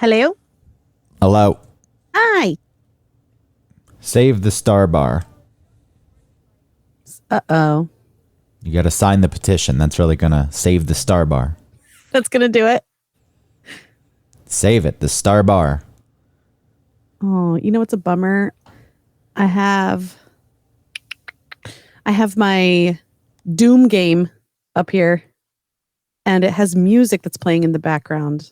Hello? Hello. Hi. Save the Star Bar. Uh-oh. You got to sign the petition. That's really going to save the Star Bar. That's going to do it. Save it. The Star Bar. Oh, you know what's a bummer? I have my Doom game up here, and it has music that's playing in the background.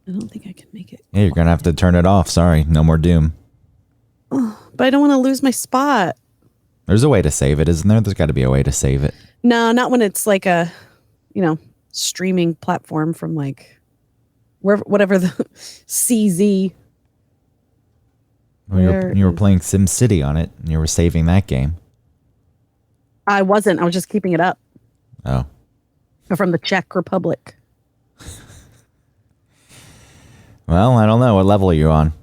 I don't think I can make it. Yeah, you're going to have to turn it off. Sorry. No more Doom. Oh, but I don't want to lose my spot. There's a way to save it, isn't there? There's got to be a way to save it. No, not when it's like a, streaming platform from like whatever the CZ. When you were playing SimCity on it, and you were saving that game. I wasn't. I was just keeping it up. Oh. From the Czech Republic. Well, I don't know. What level are you on?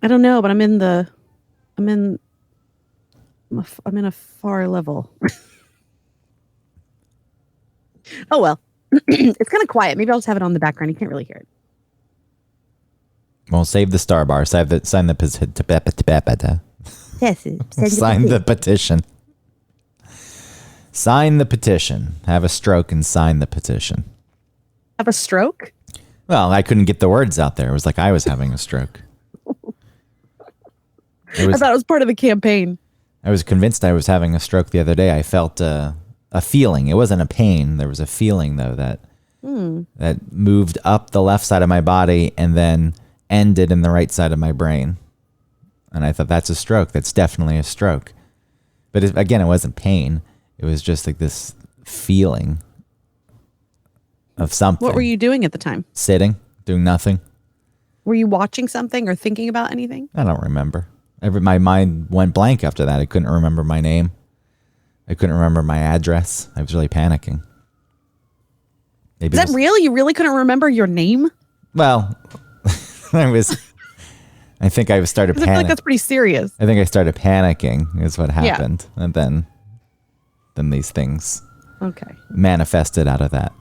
I don't know, but I'm in a far level. Oh, well. It's kind of quiet. Maybe I'll just have it on the background. You can't really hear it. Well, save the Star Bar. Sign the Sign the petition. Sign the petition. Have a stroke and sign the petition. Have a stroke? Well, I couldn't get the words out there. It was like I was having a stroke. I thought it was part of the campaign. I was convinced I was having a stroke the other day. I felt a feeling. It wasn't a pain. There was a feeling, though, that moved up the left side of my body and then ended in the right side of my brain. And I thought, that's a stroke. That's definitely a stroke. But again, it wasn't pain. It was just like this feeling of something. What were you doing at the time? Sitting, doing nothing. Were you watching something or thinking about anything? I don't remember. My mind went blank after that. I couldn't remember my name. I couldn't remember my address. I was really panicking. Is that real? You really couldn't remember your name? Well, I think I started panicking. I feel like that's pretty serious. I think I started panicking is what happened. Yeah. And then these things manifested out of that.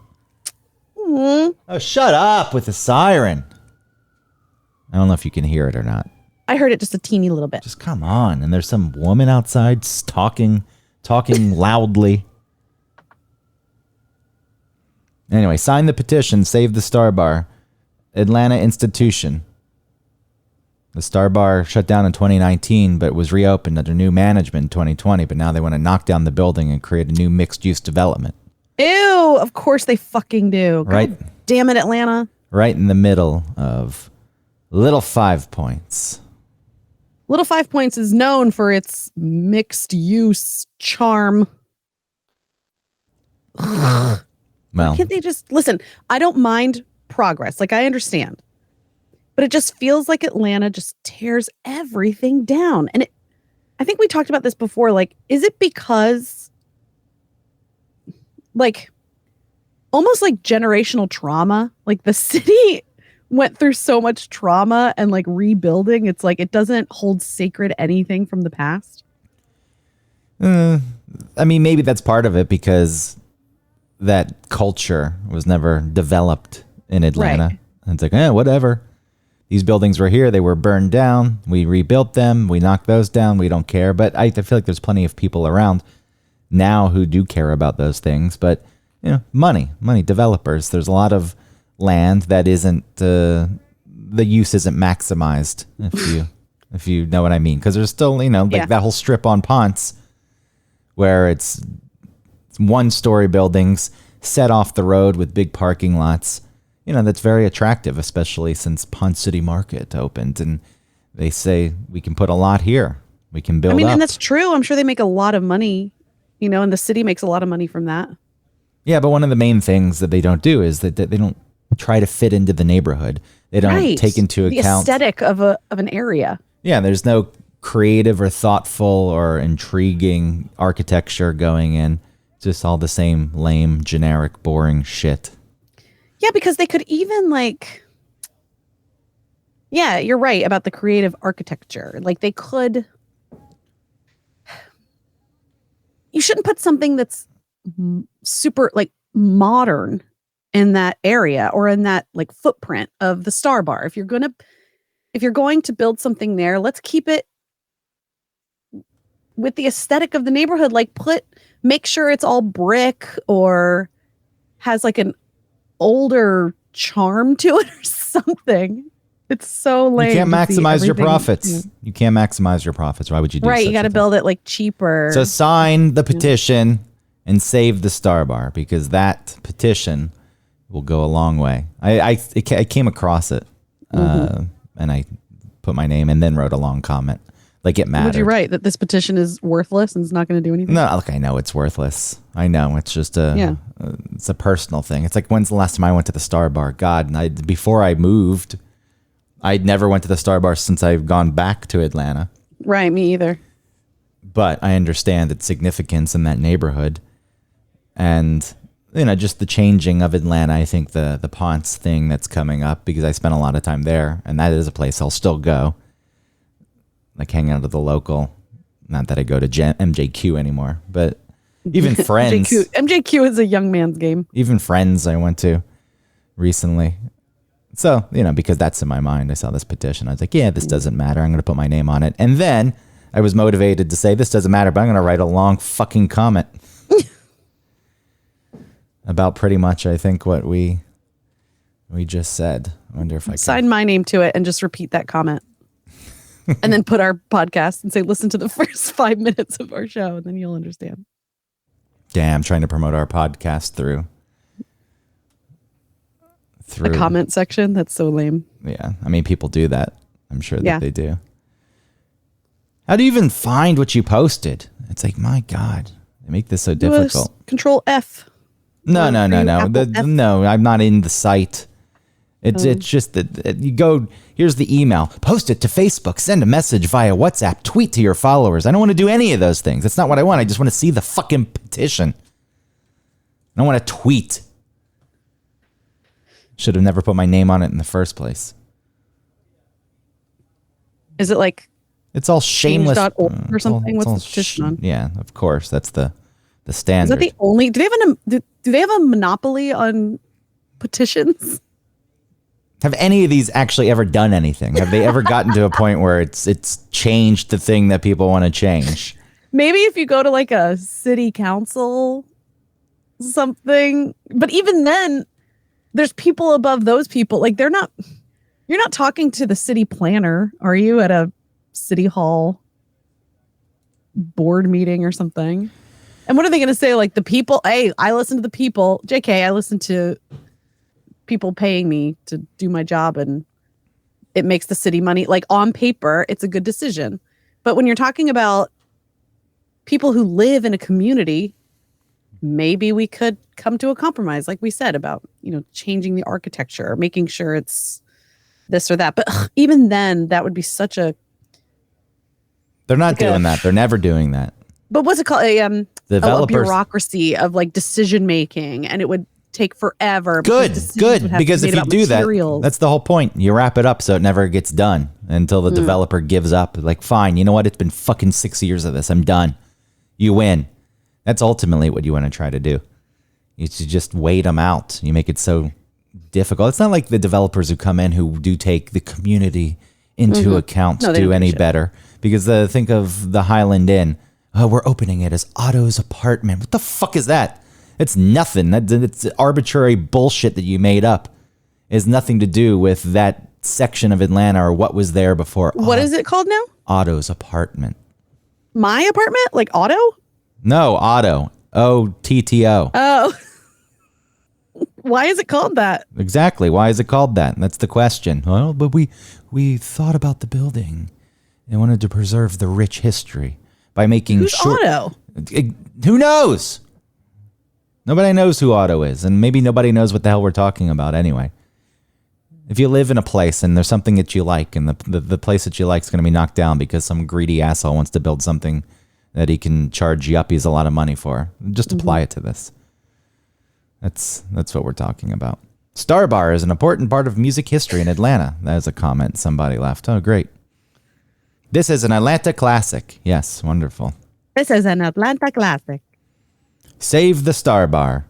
Mm. Oh, shut up with the siren. I don't know if you can hear it or not. I heard it just a teeny little bit. Just come on. And there's some woman outside talking loudly. Anyway, sign the petition, save the Star Bar. Atlanta institution. The Star Bar shut down in 2019, but was reopened under new management in 2020. But now they want to knock down the building and create a new mixed-use development. Ew, of course they fucking do. Right. God damn it, Atlanta. Right in the middle of Little 5 Points. Little 5 Points is known for its mixed-use charm. Well, why can't they just listen? I don't mind progress. Like, I understand. But it just feels like Atlanta just tears everything down. And I think we talked about this before. Like, is it because, like, almost like generational trauma? Like, the city went through so much trauma and, like, rebuilding. It's like it doesn't hold sacred anything from the past. I mean, maybe that's part of it because that culture was never developed in Atlanta. Right. And it's like, whatever. These buildings were here. They were burned down. We rebuilt them. We knocked those down. We don't care. But I feel like there's plenty of people around now who do care about those things. But, money, developers. There's a lot of land that isn't, the use isn't maximized, if you know what I mean. Because there's still, that whole strip on Ponce where it's one-story buildings set off the road with big parking lots. That's very attractive, especially since Ponce City Market opened. And they say we can put a lot here. We can build up. And that's true. I'm sure they make a lot of money, and the city makes a lot of money from that. Yeah, but one of the main things that they don't do is that they don't try to fit into the neighborhood. They don't take into account the aesthetic of an area. Yeah, there's no creative or thoughtful or intriguing architecture going in. It's just all the same lame, generic, boring shit. Yeah, because they could even you're right about the creative architecture. Like they could, you shouldn't put something that's super like modern in that area or in that like footprint of the Star Bar. If you're going to build something there, let's keep it with the aesthetic of the neighborhood. Like make sure it's all brick or has like an older charm to it or something. It's so lame. You can't maximize your profits. You can't maximize your profits. Why would you do right? Such You got to build it like cheaper. So sign the petition and save the Star Bar, because that petition will go a long way. I came across it and I put my name and then wrote a long comment. Like it mattered. Would you write that this petition is worthless and it's not going to do anything? No, look, I know it's worthless. I know it's just it's a personal thing. It's like, when's the last time I went to the Star Bar? God, before I moved, I'd never went to the Star Bar since I've gone back to Atlanta. Right, me either. But I understand its significance in that neighborhood. And, just the changing of Atlanta. I think the Ponce thing that's coming up, because I spent a lot of time there, and that is a place I'll still go. Like hanging out at the local. Not that I go to MJQ anymore, but even Friends. MJQ is a young man's game. Even Friends I went to recently. So, because that's in my mind, I saw this petition. I was like, yeah, this doesn't matter. I'm going to put my name on it. And then I was motivated to say, this doesn't matter, but I'm going to write a long fucking comment about pretty much, I think, what we just said. I wonder if I could sign my name to it and just repeat that comment. And then put our podcast and say, listen to the first 5 minutes of our show, and then you'll understand. Yeah, I'm trying to promote our podcast through a comment section. That's so lame. Yeah, I mean, people do that. I'm sure that they do. How do you even find what you posted? It's like, my God, they make this so difficult. Control F. No. No, I'm not in the site. It's just that you go, here's the email, post it to Facebook, send a message via WhatsApp, tweet to your followers. I don't want to do any of those things. That's not what I want. I just want to see the fucking petition. I don't want to tweet. Should have never put my name on it in the first place. Is it like it's all shameless change.org or something? What's the petition on? Yeah, of course. That's the standard. Is that the only? Do they have a monopoly on petitions? Have any of these actually ever done anything? Have they ever gotten to a point where it's changed the thing that people want to change? Maybe if you go to like a city council something, but even then there's people above those people. Like you're not talking to the city planner, are you, at a city hall board meeting or something? And what are they going to say? Like, the people, hey, I listen to the people. JK, I listen to people paying me to do my job, and it makes the city money. Like, on paper, it's a good decision. But when you're talking about people who live in a community, maybe we could come to a compromise, like we said, about, changing the architecture, or making sure it's this or that. But even then, that would be such a... They're not doing that. They're never doing that. But what's it called? A bureaucracy of like decision making, and it would take forever. Good. Because if you do that, that's the whole point. You wrap it up so it never gets done until the developer gives up. Like, fine, you know what? It's been fucking 6 years of this. I'm done. You win. That's ultimately what you want to try to do. You should just wait them out. You make it so difficult. It's not like the developers who come in who do take the community into account to do any better. Because think of the Highland Inn. Oh, we're opening it as Otto's apartment. What the fuck is that? It's nothing. It's arbitrary bullshit that you made up. It has nothing to do with that section of Atlanta or what was there before. What is it called now? Otto's apartment. My apartment? Like Otto? No, Otto. OTTO. Oh. Why is it called that? Exactly. Why is it called that? That's the question. Well, but we thought about the building and wanted to preserve the rich history by making Who's Otto? Who knows? Nobody knows who Otto is, and maybe nobody knows what the hell we're talking about anyway. If you live in a place and there's something that you like, and the place that you like is going to be knocked down because some greedy asshole wants to build something that he can charge yuppies a lot of money for, just apply it to this. That's what we're talking about. Star Bar is an important part of music history in Atlanta. That is a comment somebody left. Oh, great. This is an Atlanta classic. Yes, wonderful. This is an Atlanta classic. Save the Star Bar.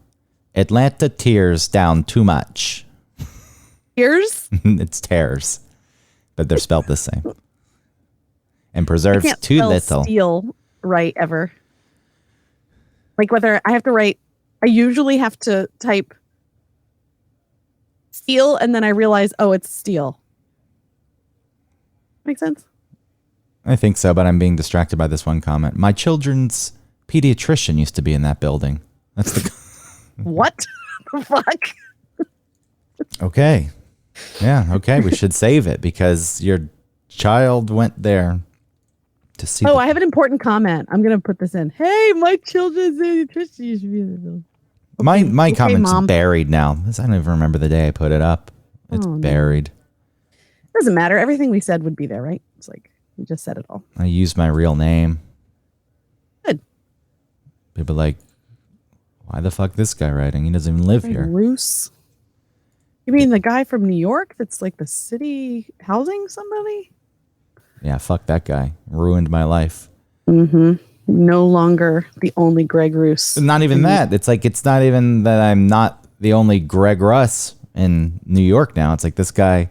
Atlanta tears down too much. Tears? It's tears, but they're spelled the same. And I preserves can't too spell little. steel right ever. Like whether I have to write, I usually have to type steel and then I realize, oh, it's steel. Make sense? I think so, but I'm being distracted by this one comment. My children's pediatrician used to be in that building. That's the... What the fuck? Okay. Yeah, okay. We should save it because your child went there to see. Oh, I have an important comment. I'm going to put this in. Hey, my children's pediatrician used to be in the building. My Okay, comment's Mom. buried now. I don't even remember the day I put it up. It's Oh, no. buried. Doesn't matter. Everything we said would be there, right? It's like we just said it all. I used my real name. Good. People are like, why the fuck this guy writing? He doesn't even live here. Roos. You mean the guy from New York that's like the city housing somebody? Yeah, fuck that guy. Ruined my life. Mm-hmm. No longer the only Greg Roos. Not even that. It's like, it's not even that I'm not the only Greg Russ in New York now. It's like this guy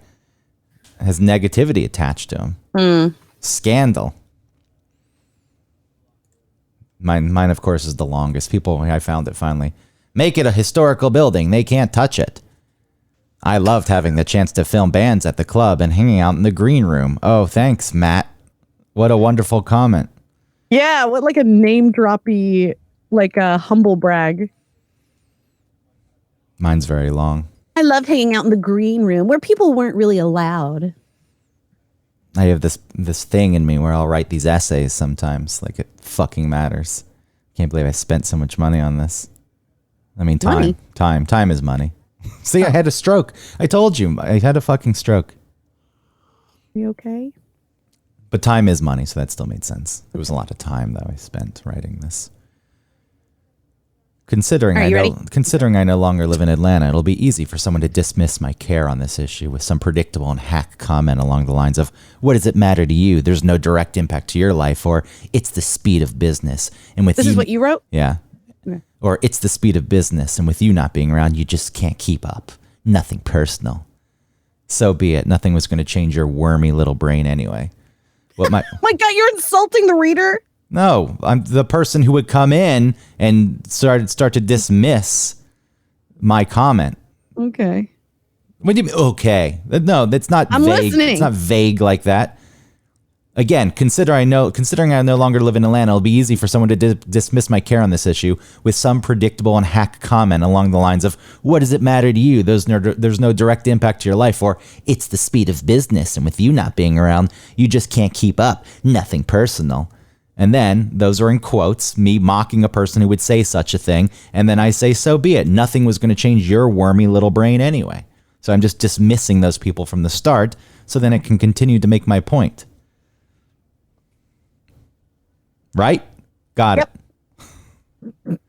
has negativity attached to him. Scandal. Mine, of course, is the longest. People, I found it finally. Make it a historical building. They can't touch it. I loved having the chance to film bands at the club and hanging out in the green room. Oh, thanks, Matt. What a wonderful comment. Yeah, what like a name droppy, like a humble brag. Mine's very long. I love hanging out in the green room where people weren't really allowed. I have this thing in me where I'll write these essays sometimes. Like it fucking matters. Can't believe I spent so much money on this. I mean, Money? Time is money. See, I had a stroke. I told you. I had a fucking stroke. You okay? But time is money, so that still made sense. There was a lot of time, though, I spent writing this. Considering All right, you ready? considering I no longer live in Atlanta, it'll be easy for someone to dismiss my care on this issue with some predictable and hack comment along the lines of, what does it matter to you? There's no direct impact to your life, or it's the speed of business. And with This is what you wrote? Yeah. Okay. Or it's the speed of business, and with you not being around, you just can't keep up. Nothing personal. So be it. Nothing was going to change your wormy little brain anyway. What my... My God, you're insulting the reader? No, I'm the person who would come in and start to dismiss my comment. Okay. What do you mean? Okay, no, that's not I'm vague. listening. It's not vague like that. Again, considering I no longer live in Atlanta, it'll be easy for someone to dismiss my care on this issue with some predictable and hack comment along the lines of, what does it matter to you? There's no direct impact to your life, or it's the speed of business, and with you not being around, you just can't keep up. Nothing personal. And then, those are in quotes, me mocking a person who would say such a thing, and then I say, so be it. Nothing was going to change your wormy little brain anyway. So I'm just dismissing those people from the start, so then it can continue to make my point. Right? Got it.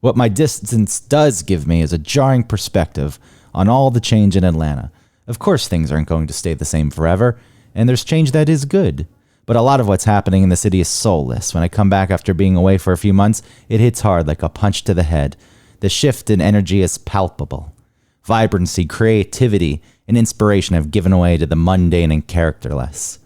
What my distance does give me is a jarring perspective on all the change in Atlanta. Of course, things aren't going to stay the same forever, and there's change that is good. But a lot of what's happening in the city is soulless. When I come back after being away for a few months, it hits hard like a punch to the head. The shift in energy is palpable. Vibrancy, creativity, and inspiration have given way to the mundane and characterless.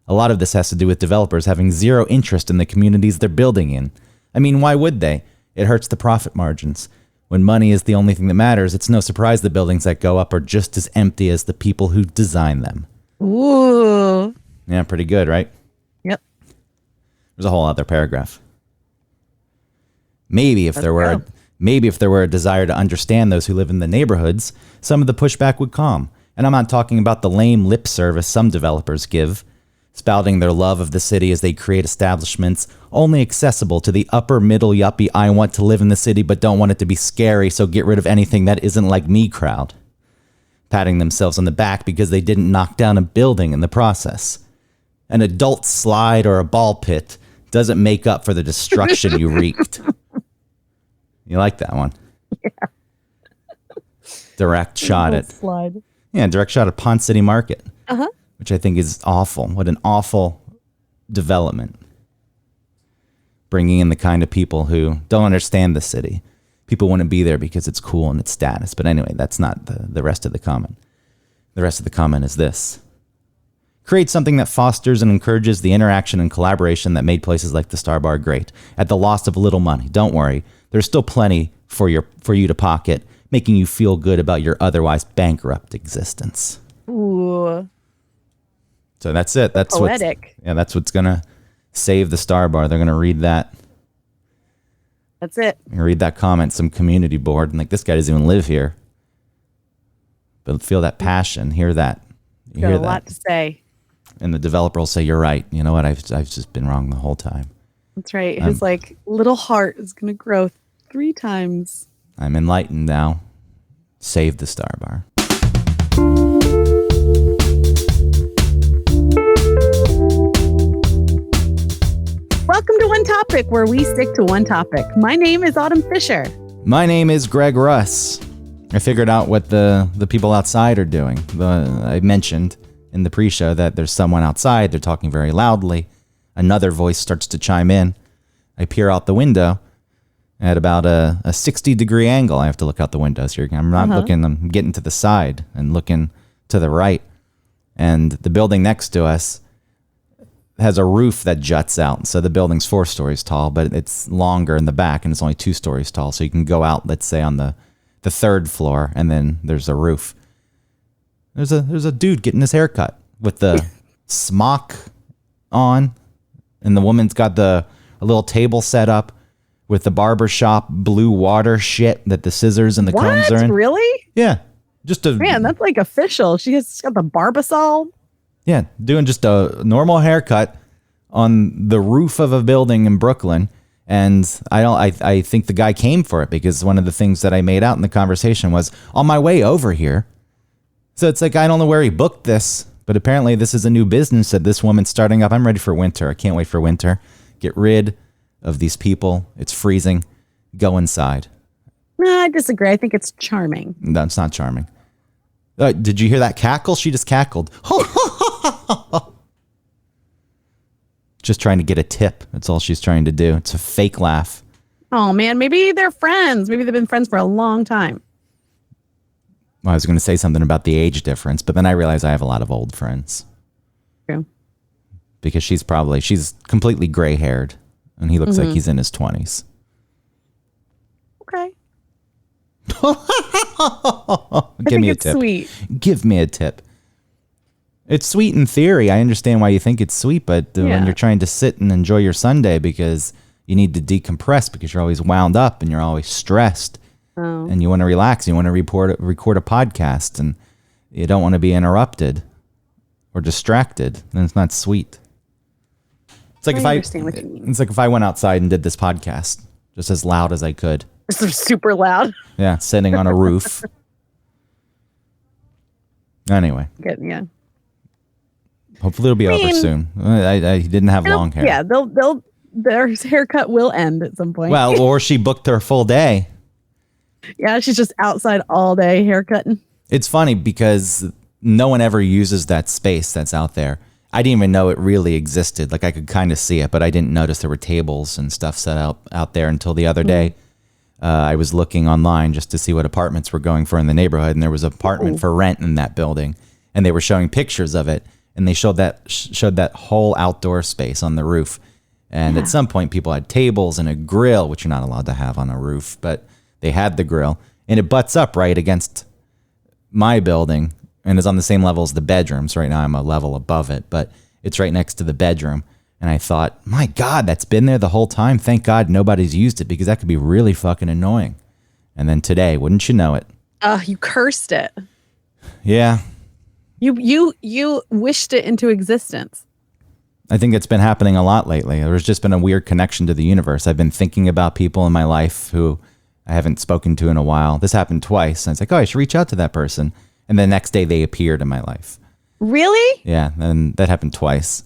A lot of this has to do with developers having zero interest in the communities they're building in. I mean, why would they? It hurts the profit margins. When money is the only thing that matters, it's no surprise the buildings that go up are just as empty as the people who design them. Ooh. Yeah, pretty good, right? Yep. There's a whole other paragraph. Maybe if there were a desire to understand those who live in the neighborhoods, some of the pushback would calm. And I'm not talking about the lame lip service some developers give, spouting their love of the city as they create establishments only accessible to the upper middle yuppie I want to live in the city but don't want it to be scary, so get rid of anything that isn't like me crowd. Patting themselves on the back because they didn't knock down a building in the process. An adult slide or a ball pit doesn't make up for the destruction you wreaked. You like that one? Yeah. Direct shot at... Slide. Yeah, direct shot at Pond City Market. Uh-huh. Which I think is awful. What an awful development. Bringing in the kind of people who don't understand the city. people wouldn't be there because it's cool and it's status. But anyway, that's not the rest of the comment. The rest of the comment is this. Create something that fosters and encourages the interaction and collaboration that made places like the Star Bar great, at the loss of a little money. Don't worry, there's still plenty for you to pocket, making you feel good about your otherwise bankrupt existence. Ooh. So that's it. That's poetic. That's what's gonna save the Star Bar. They're gonna read that. That's it. Read that comment, some community board, and like, this guy doesn't even live here. But feel that passion, hear that. You Got hear a that. lot to say. And the developer will say, "You're right. You know what? I've just been wrong the whole time." That's right. His like little heart is going to grow 3 times. I'm enlightened now. Save the Star Bar. Welcome to One Topic, where we stick to one topic. My name is Autumn Fisher. My name is Greg Russ. I figured out what the people outside are doing. I mentioned in the pre-show that there's someone outside. They're talking very loudly. Another voice starts to chime in. I peer out the window at about a 60-degree angle. I have to look out the windows here. I'm not looking. I'm getting to the side and looking to the right. And the building next to us has a roof that juts out. So the building's 4 stories tall, but it's longer in the back, and it's only 2 stories tall. So you can go out, let's say, on the 3rd floor, and then there's a roof. There's a dude getting his hair cut with the smock on, and the woman's got a little table set up with the barbershop blue water shit that the scissors and the combs are in. Really? Yeah. Man, that's like official. She's got the Barbasol. Yeah, doing just a normal haircut on the roof of a building in Brooklyn. And I think the guy came for it, because one of the things that I made out in the conversation was, on my way over here. So it's like, I don't know where he booked this, but apparently this is a new business that this woman's starting up. I'm ready for winter. I can't wait for winter. Get rid of these people. It's freezing. Go inside. No, I disagree. I think it's charming. No, it's not charming. Did you hear that cackle? She just cackled. Just trying to get a tip. That's all she's trying to do. It's a fake laugh. Oh, man. Maybe they're friends. Maybe they've been friends for a long time. Well, I was going to say something about the age difference, but then I realized I have a lot of old friends. True. Because she's completely gray haired, and he looks like he's in his 20s. Okay. Give me a tip. Sweet. Give me a tip. It's sweet in theory. I understand why you think it's sweet, but when you're trying to sit and enjoy your Sunday because you need to decompress because you're always wound up and you're always stressed and you want to relax, you want to record a podcast and you don't want to be interrupted or distracted, then it's not sweet. It's like it's like if I went outside and did this podcast just as loud as I could. It's super loud. Yeah, sitting on a roof. Anyway. Good, yeah. Hopefully it'll be over soon. He didn't have long hair. Yeah, their haircut will end at some point. Well, or she booked her full day. Yeah, she's just outside all day haircutting. It's funny because no one ever uses that space that's out there. I didn't even know it really existed. Like, I could kind of see it, but I didn't notice there were tables and stuff set out there until the other day. I was looking online just to see what apartments were going for in the neighborhood, and there was an apartment for rent in that building, and they were showing pictures of it, and they showed that whole outdoor space on the roof. And at some point, people had tables and a grill, which you're not allowed to have on a roof, but they had the grill, and it butts up right against my building and is on the same level as the bedrooms. Right now, I'm a level above it, but it's right next to the bedroom. And I thought, my God, that's been there the whole time. Thank God nobody's used it, because that could be really fucking annoying. And then today, wouldn't you know it? You cursed it. Yeah. You wished it into existence. I think it's been happening a lot lately. There's just been a weird connection to the universe. I've been thinking about people in my life who I haven't spoken to in a while. This happened twice. And it's like, oh, I should reach out to that person. And the next day they appeared in my life. Really? Yeah. And that happened twice.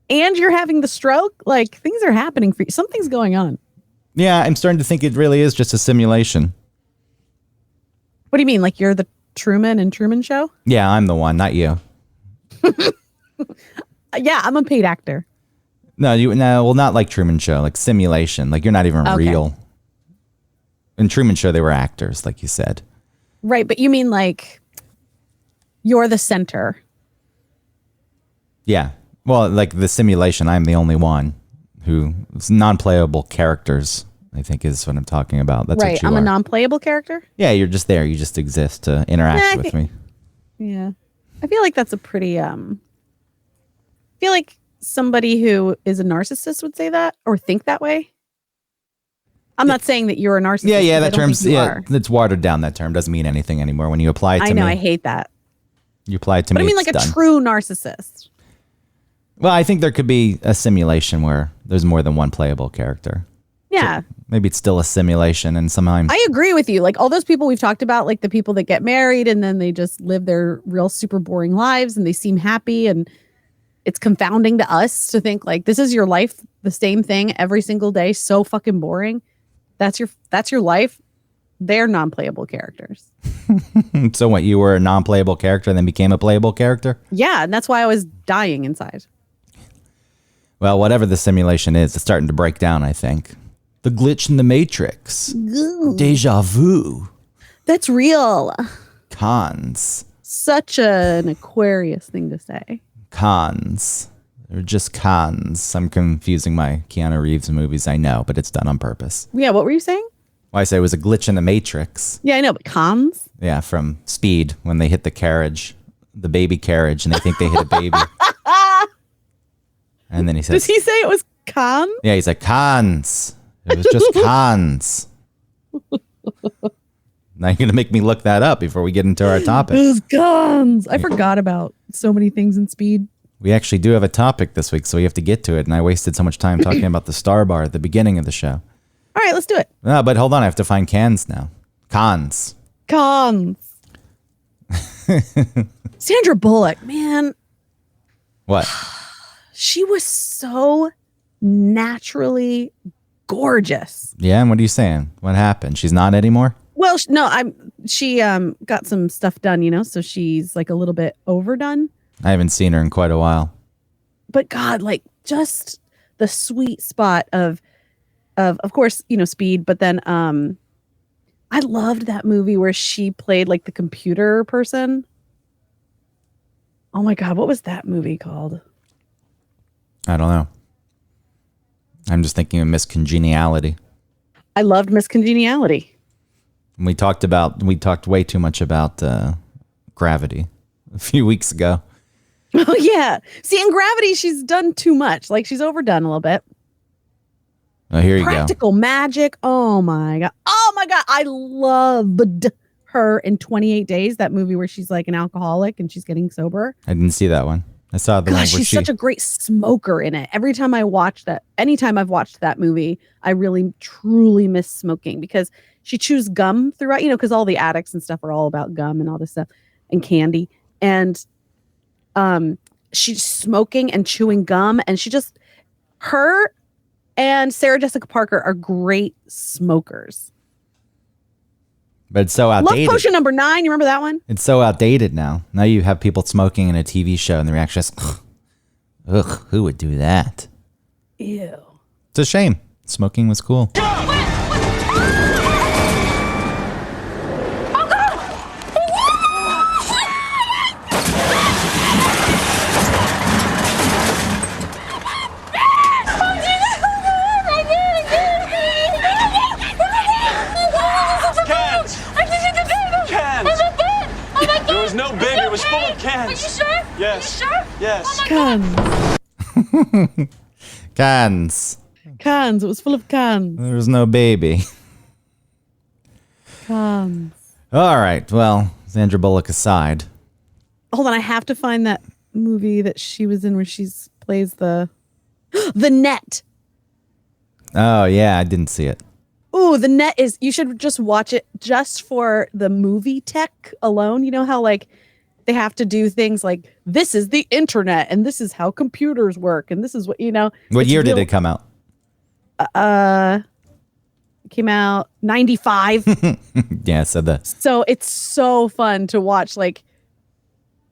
And you're having the stroke? Like, things are happening for you. Something's going on. Yeah, I'm starting to think it really is just a simulation. What do you mean? Like, you're the Truman and Truman Show? Yeah, I'm the one, not you. Yeah, I'm a paid actor. No, well, not like Truman Show, like simulation. Like, you're not even real. In Truman Show, they were actors, like you said. Right, but you mean like you're the center. Yeah. Well, like the simulation, I'm the only one who non-playable characters, I think is what I'm talking about. That's Right, what you I'm are. a non-playable character. Yeah, you're just there. You just exist to interact with me. Yeah, I feel like that's a pretty. I feel like somebody who is a narcissist would say that or think that way. I'm not saying that you're a narcissist. Yeah, 'cause I that don't term's think you are. it's watered down. That term doesn't mean anything anymore. When you apply it to I know, me, I hate that. you apply it to But me. I mean, it's like a done. true narcissist. Well, I think there could be a simulation where there's more than one playable character. Yeah, Maybe it's still a simulation, and somehow I agree with you. Like all those people we've talked about, like the people that get married and then they just live their real super boring lives and they seem happy, and it's confounding to us to think like this is your life, the same thing every single day, so fucking boring. That's your life. They're non-playable characters. So what? You were a non-playable character and then became a playable character? Yeah, and that's why I was dying inside. Well, whatever the simulation is, it's starting to break down, I think. The glitch in the matrix. Deja vu. That's real. Cons. Such an Aquarius thing to say. Cons. They're just cons. I'm confusing my Keanu Reeves movies, I know, but it's done on purpose. Yeah, what were you saying? Well, I say it was a glitch in the matrix. Yeah, I know, but cons? Yeah, from Speed, when they hit the carriage, the baby carriage, and they think they hit a baby. And then he says, Does he say it was cons? yeah, he's like, cons. It was just cons. Now you're going to make me look that up before we get into our topic. It was cons. I forgot about so many things in Speed. We actually do have a topic this week, so we have to get to it. And I wasted so much time talking about the Star Bar at the beginning of the show. All right, let's do it. No, but hold on. I have to find cans now. Cons. Cons. Sandra Bullock, man, What? she was so naturally gorgeous. Yeah, and what are you saying? What happened? She's not anymore? Well, she got some stuff done, you know, so she's like a little bit overdone. I haven't seen her in quite a while. But God, like just the sweet spot of course, you know, Speed, but then I loved that movie where she played like the computer person. Oh my God, what was that movie called? I don't know. I'm just thinking of Miss Congeniality. I loved Miss Congeniality. We talked way too much about Gravity a few weeks ago. Oh yeah. See, in Gravity, she's done too much. Like she's overdone a little bit. Oh, here you go. Practical Magic. Oh my God. Oh my God. I loved her in 28 Days, that movie where she's like an alcoholic and she's getting sober. I didn't see that one. I saw the one where She's such a great smoker in it. Every time I watch that, anytime I've watched that movie, I really truly miss smoking because she chews gum throughout, you know, because all the addicts and stuff are all about gum and all this stuff and candy. And she's smoking and chewing gum, and her and Sarah Jessica Parker are great smokers. But it's so Love outdated. Potion number 9. You remember that one? It's so outdated now. Now you have people smoking in a TV show, and the reaction is, ugh, who would do that? Ew. It's a shame. Smoking was cool. There was no baby. It was full of cans. Are you sure? Yes. Are you sure? Yes. Cans. Cans. Cans. It was full of cans. There was no baby. Cans. All right. Well, Sandra Bullock aside. Hold on. I have to find that movie that she was in where plays the Net. Oh, yeah. I didn't see it. Ooh, The Net is, you should just watch it just for the movie tech alone. You know how like they have to do things like this is the internet and this is how computers work and this is what, you know. What it's year did real- it come out? It came out 95. Yeah, so So it's so fun to watch like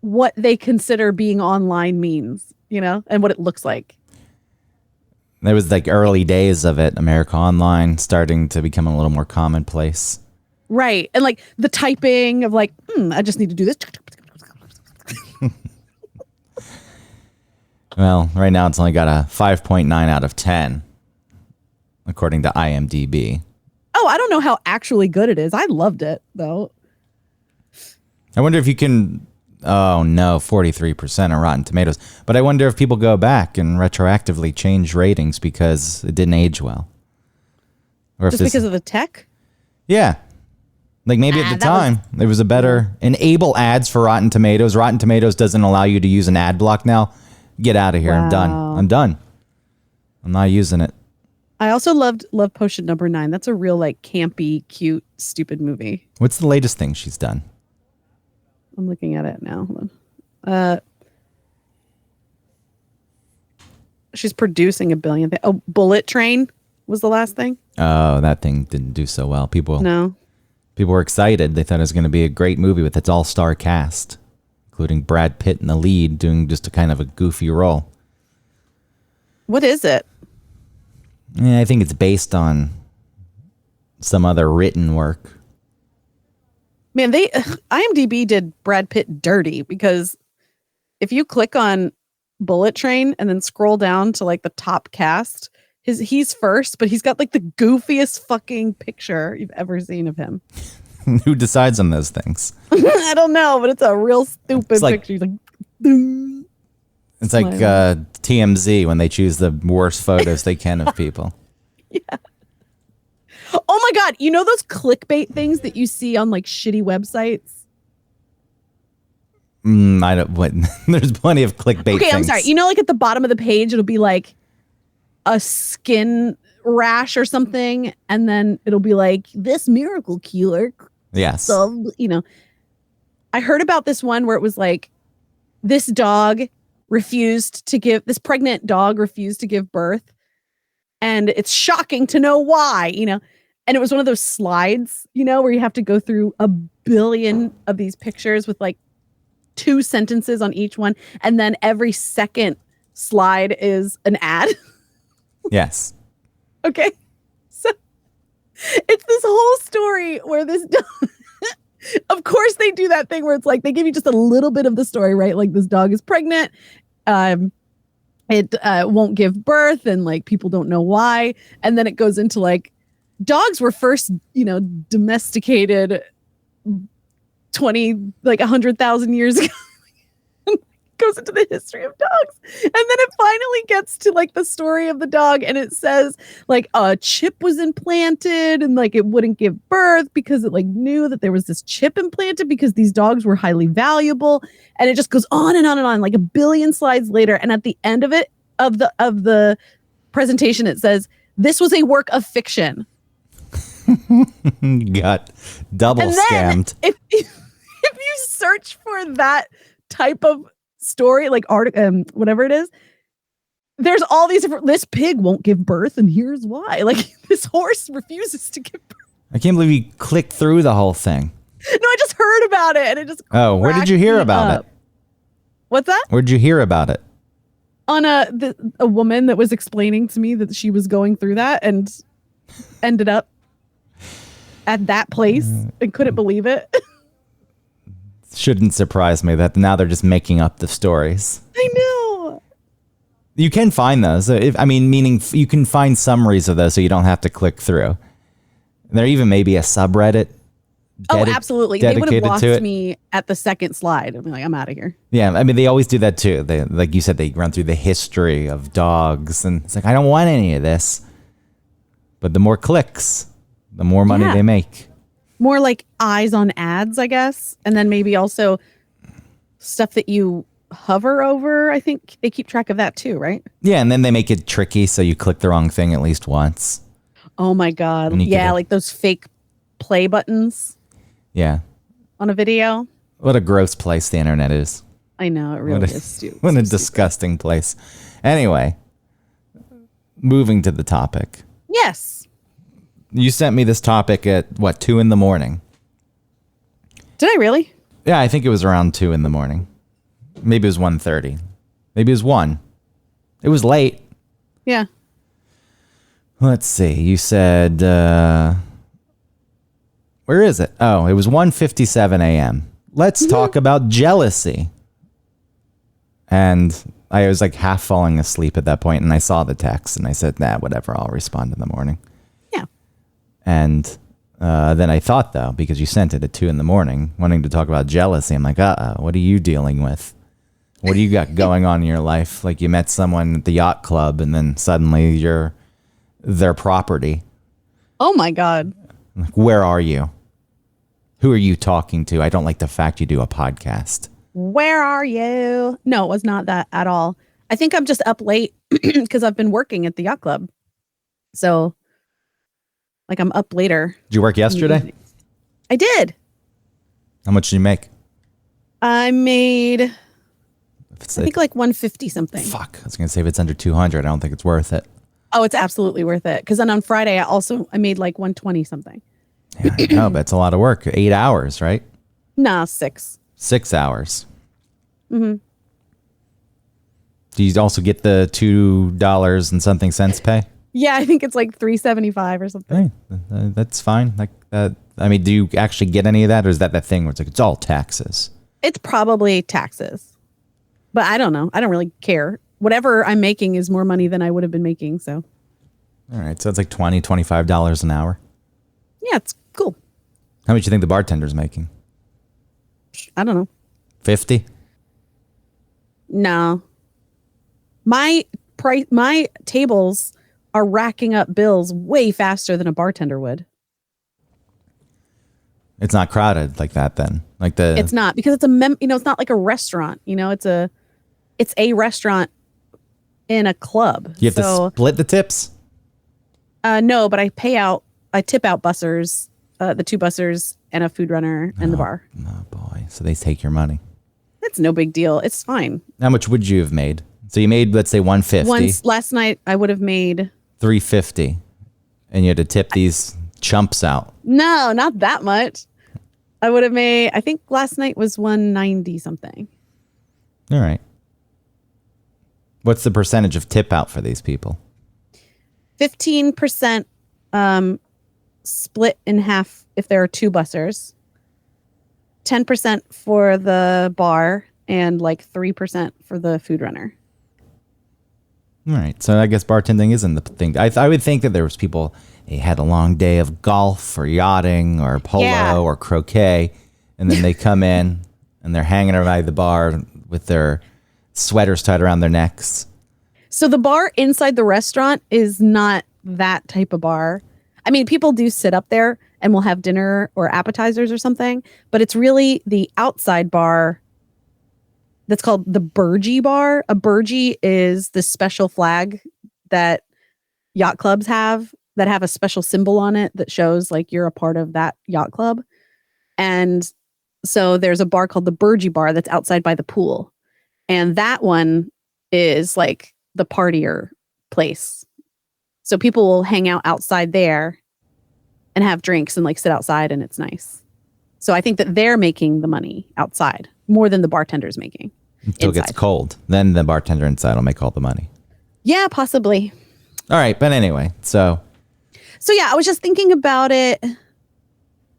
what they consider being online means, you know, and what it looks like. There was like early days of it, America Online starting to become a little more commonplace. Right. And like the typing of like, I just need to do this. Well, right now it's only got a 5.9 out of 10, according to IMDb. Oh, I don't know how actually good it is. I loved it though. I wonder if you can. Oh no, 43% on Rotten Tomatoes. But I wonder if people go back and retroactively change ratings because it didn't age well. Or if Just because of the tech? Yeah. Like maybe at the time, it was a better enable ads for Rotten Tomatoes. Rotten Tomatoes doesn't allow you to use an ad block now. Get out of here. I'm done. I'm done. I'm not using it. I also loved Love Potion number 9. That's a real like campy, cute, stupid movie. What's the latest thing she's done? I'm looking at it now. Hold on. She's producing a billion things. Oh, Bullet Train was the last thing. Oh, that thing didn't do so well. People No. were excited. They thought it was going to be a great movie with its all-star cast, including Brad Pitt in the lead, doing just a kind of a goofy role. What is it? Yeah, I think it's based on some other written work. Man, IMDb did Brad Pitt dirty because if you click on Bullet Train and then scroll down to like the top cast, he's first, but he's got like the goofiest fucking picture you've ever seen of him. Who decides on those things? I don't know, but it's a real stupid like- picture. He's like, "Ding." It's like TMZ when they choose the worst photos they can of people. Oh my God. You know those clickbait things that you see on like shitty websites? I don't. What? There's plenty of clickbait. Okay, things. I'm sorry. You know, like at the bottom of the page, it'll be like a skin rash or something. And then it'll be like this miracle cure. Yes. So, I heard about this one where it was like this pregnant dog refused to give birth. And it's shocking to know why, and it was one of those slides, where you have to go through a billion of these pictures with like 2 sentences on each one. And then every second slide is an ad. Yes. Okay. So it's this whole story where this dog, of course they do that thing where it's like, they give you just a little bit of the story, right? Like this dog is pregnant. It won't give birth and like people don't know why. And then it goes into like dogs were first, domesticated 100,000 years ago. Goes into the history of dogs. And then it finally gets to like the story of the dog. And it says like a chip was implanted and like it wouldn't give birth because it like knew that there was this chip implanted because these dogs were highly valuable. And it just goes on and on and on like a billion slides later. And at the end of it, of the presentation, it says, this was a work of fiction. Got double And then scammed. if you search for that type of story, like whatever it is, there's all these different, this pig won't give birth and here's why. Like this horse refuses to give birth. I can't believe you clicked through the whole thing. No, I just heard about it and it just Oh, where did you cracked hear me about up. it? What's that? Where did you hear about it? On a woman that was explaining to me that she was going through that and ended up at that place and couldn't believe it. Shouldn't surprise me that now they're just making up the stories. I know. You can find those. Meaning you can find summaries of those so you don't have to click through. There even may be a subreddit. Absolutely. They would have dedicated lost to it. me at the second slide. I'm like, I'm out of here. Yeah, they always do that too. They, like you said, they run through the history of dogs, and it's like I don't want any of this. But the more clicks, the more money Yeah. they make. More like eyes on ads, I guess. And then maybe also stuff that you hover over. I think they keep track of that too, right? Yeah, and then they make it tricky so you click the wrong thing at least once. Oh my God. And you Yeah, get a- like those fake play buttons Yeah. on a video. What a gross place the internet is. I know, it really What a- is stupid. What a So stupid. disgusting place. Anyway, moving to the topic. Yes. You sent me this topic at, 2 in the morning? Did I really? Yeah, I think it was around 2 in the morning. Maybe it was 1:30. Maybe it was 1. It was late. Yeah. Let's see. You said, where is it? Oh, it was 1:57 a.m. Let's talk about jealousy. And I was like half falling asleep at that point, and I saw the text, and I said, nah, whatever, I'll respond in the morning. Yeah. And then I thought, though, because you sent it at 2 a.m, wanting to talk about jealousy, I'm like, what are you dealing with? What do you got going on in your life? Like you met someone at the yacht club, and then suddenly you're their property. Oh my God. Like, where are you? Who are you talking to? I don't like the fact you do a podcast. Where are you? No, it was not that at all. I think I'm just up late because I've been working at the yacht club. So, like, I'm up later. Did you work yesterday? I did. How much did you make? I made, I think, like 150 something. Fuck. I was going to say if it's under 200, I don't think it's worth it. Oh, it's absolutely worth it. Because then on Friday, I made like 120 something. Yeah, I know, but it's a lot of work. 8 hours, right? Nah, 6. 6 hours. Mm-hmm. Do you also get the $2 and something cents pay? Yeah, I think it's like $3.75 or something. Hey, that's fine. Like that. I mean, do you actually get any of that, or is that thing where it's like it's all taxes? It's probably taxes, but I don't know. I don't really care. Whatever I'm making is more money than I would have been making. So, all right, so it's like $20, $25 an hour. yeah, it's cool. How much do you think the bartender's making? I don't know. 50? No. My tables are racking up bills way faster than a bartender would. It's not crowded like that then. It's not, because it's it's not like a restaurant, it's a restaurant in a club. You have to split the tips? No, but I tip out bussers, the 2 bussers and a food runner and the bar. Oh boy. So they take your money. That's no big deal. It's fine. How much would you have made? So you made, let's say, 150. Last night I would have made 350, and you had to tip these chumps out. No, not that much. I would have made, I think last night was 190 something. All right. What's the percentage of tip out for these people? 15% split in half if there are 2 bussers. 10% for the bar and like 3% for the food runner. All right. So I guess bartending isn't the thing. I would think that there was people, they had a long day of golf or yachting or polo or croquet, and then they come in and they're hanging around the bar with their sweaters tied around their necks. So the bar inside the restaurant is not that type of bar. I mean, people do sit up there and will have dinner or appetizers or something, but it's really the outside bar that's called the Burgee Bar. A Burgee is the special flag that yacht clubs have that have a special symbol on it that shows like you're a part of that yacht club. And so there's a bar called the Burgee Bar that's outside by the pool. And that one is like the partier place. So people will hang out outside there and have drinks and like sit outside, and it's nice. So I think that they're making the money outside more than the bartender's making. Until it gets cold. Then the bartender inside will make all the money. Yeah, possibly. All right. But anyway, so yeah, I was just thinking about it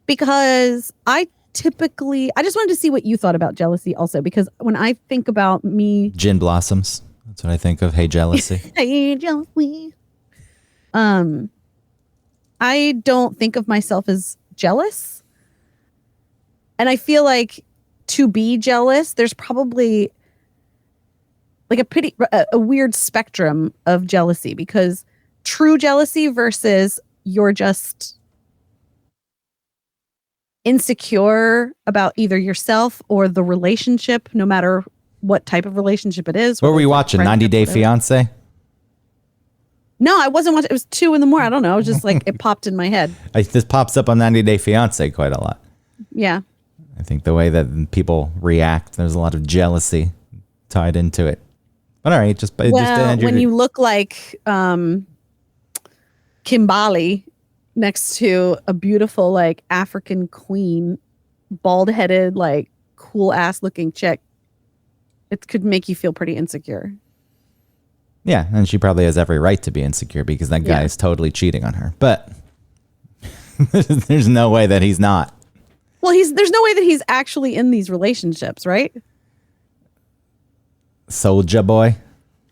because I just wanted to see what you thought about jealousy also, because when I think about me. Gin blossoms. That's what I think of. Hey, jealousy. Hey, jealousy. I don't think of myself as jealous. And I feel like to be jealous, there's probably like a weird spectrum of jealousy, because true jealousy versus you're just insecure about either yourself or the relationship, no matter what type of relationship it is. What were you watching? 90 Day Fiance? No, I wasn't watching. It was 2 a.m. I don't know. It was just like, it popped in my head. This pops up on 90 Day Fiance quite a lot. Yeah. I think the way that people react, there's a lot of jealousy tied into it. But all right, when you look like Kimbali next to a beautiful like African queen, bald-headed, like cool ass looking chick, it could make you feel pretty insecure. Yeah, and she probably has every right to be insecure because that guy Yeah. is totally cheating on her. But there's no way that he's not. Well, there's no way that he's actually in these relationships, right? Soulja Boy.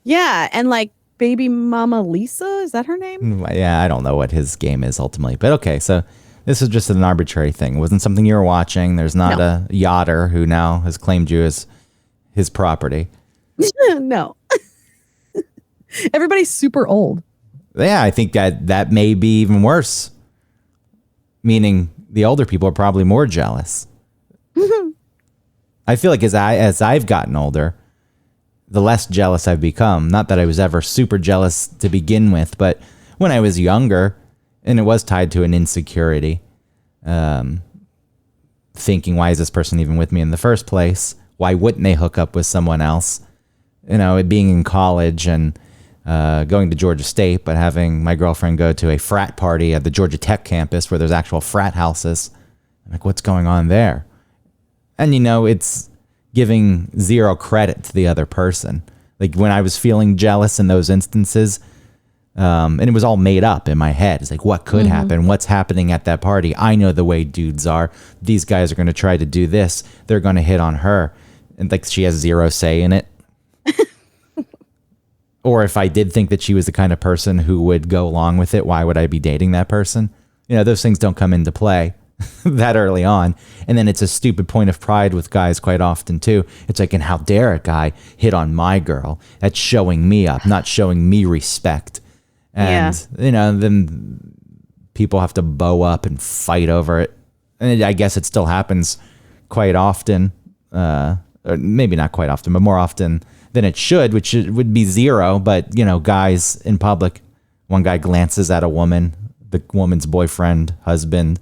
Yeah, and like baby mama Lisa, is that her name? Yeah, I don't know what his game is ultimately. But okay, so this is just an arbitrary thing. It wasn't something you were watching. There's not No. a yachter who now has claimed you as his property. No. Everybody's super old. Yeah, I think that may be even worse. Meaning the older people are probably more jealous. I feel like as I've gotten older, the less jealous I've become. Not that I was ever super jealous to begin with, but when I was younger, and it was tied to an insecurity, thinking, why is this person even with me in the first place? Why wouldn't they hook up with someone else? You know, it being in college and going to Georgia State, but having my girlfriend go to a frat party at the Georgia Tech campus where there's actual frat houses. I'm like, what's going on there? And, you know, it's giving zero credit to the other person. Like when I was feeling jealous in those instances, and it was all made up in my head. It's like, what could happen? What's happening at that party? I know the way dudes are. These guys are going to try to do this. They're going to hit on her. And like she has zero say in it. Or if I did think that she was the kind of person who would go along with it, why would I be dating that person? You know, those things don't come into play that early on. And then it's a stupid point of pride with guys quite often too. It's like, and how dare a guy hit on my girl? That's showing me up, not showing me respect. And, you know, then people have to bow up and fight over it. And I guess it still happens quite often. Or maybe not quite often, but more often than it should, which would be zero. But, you know, guys in public, one guy glances at a woman, the woman's boyfriend, husband,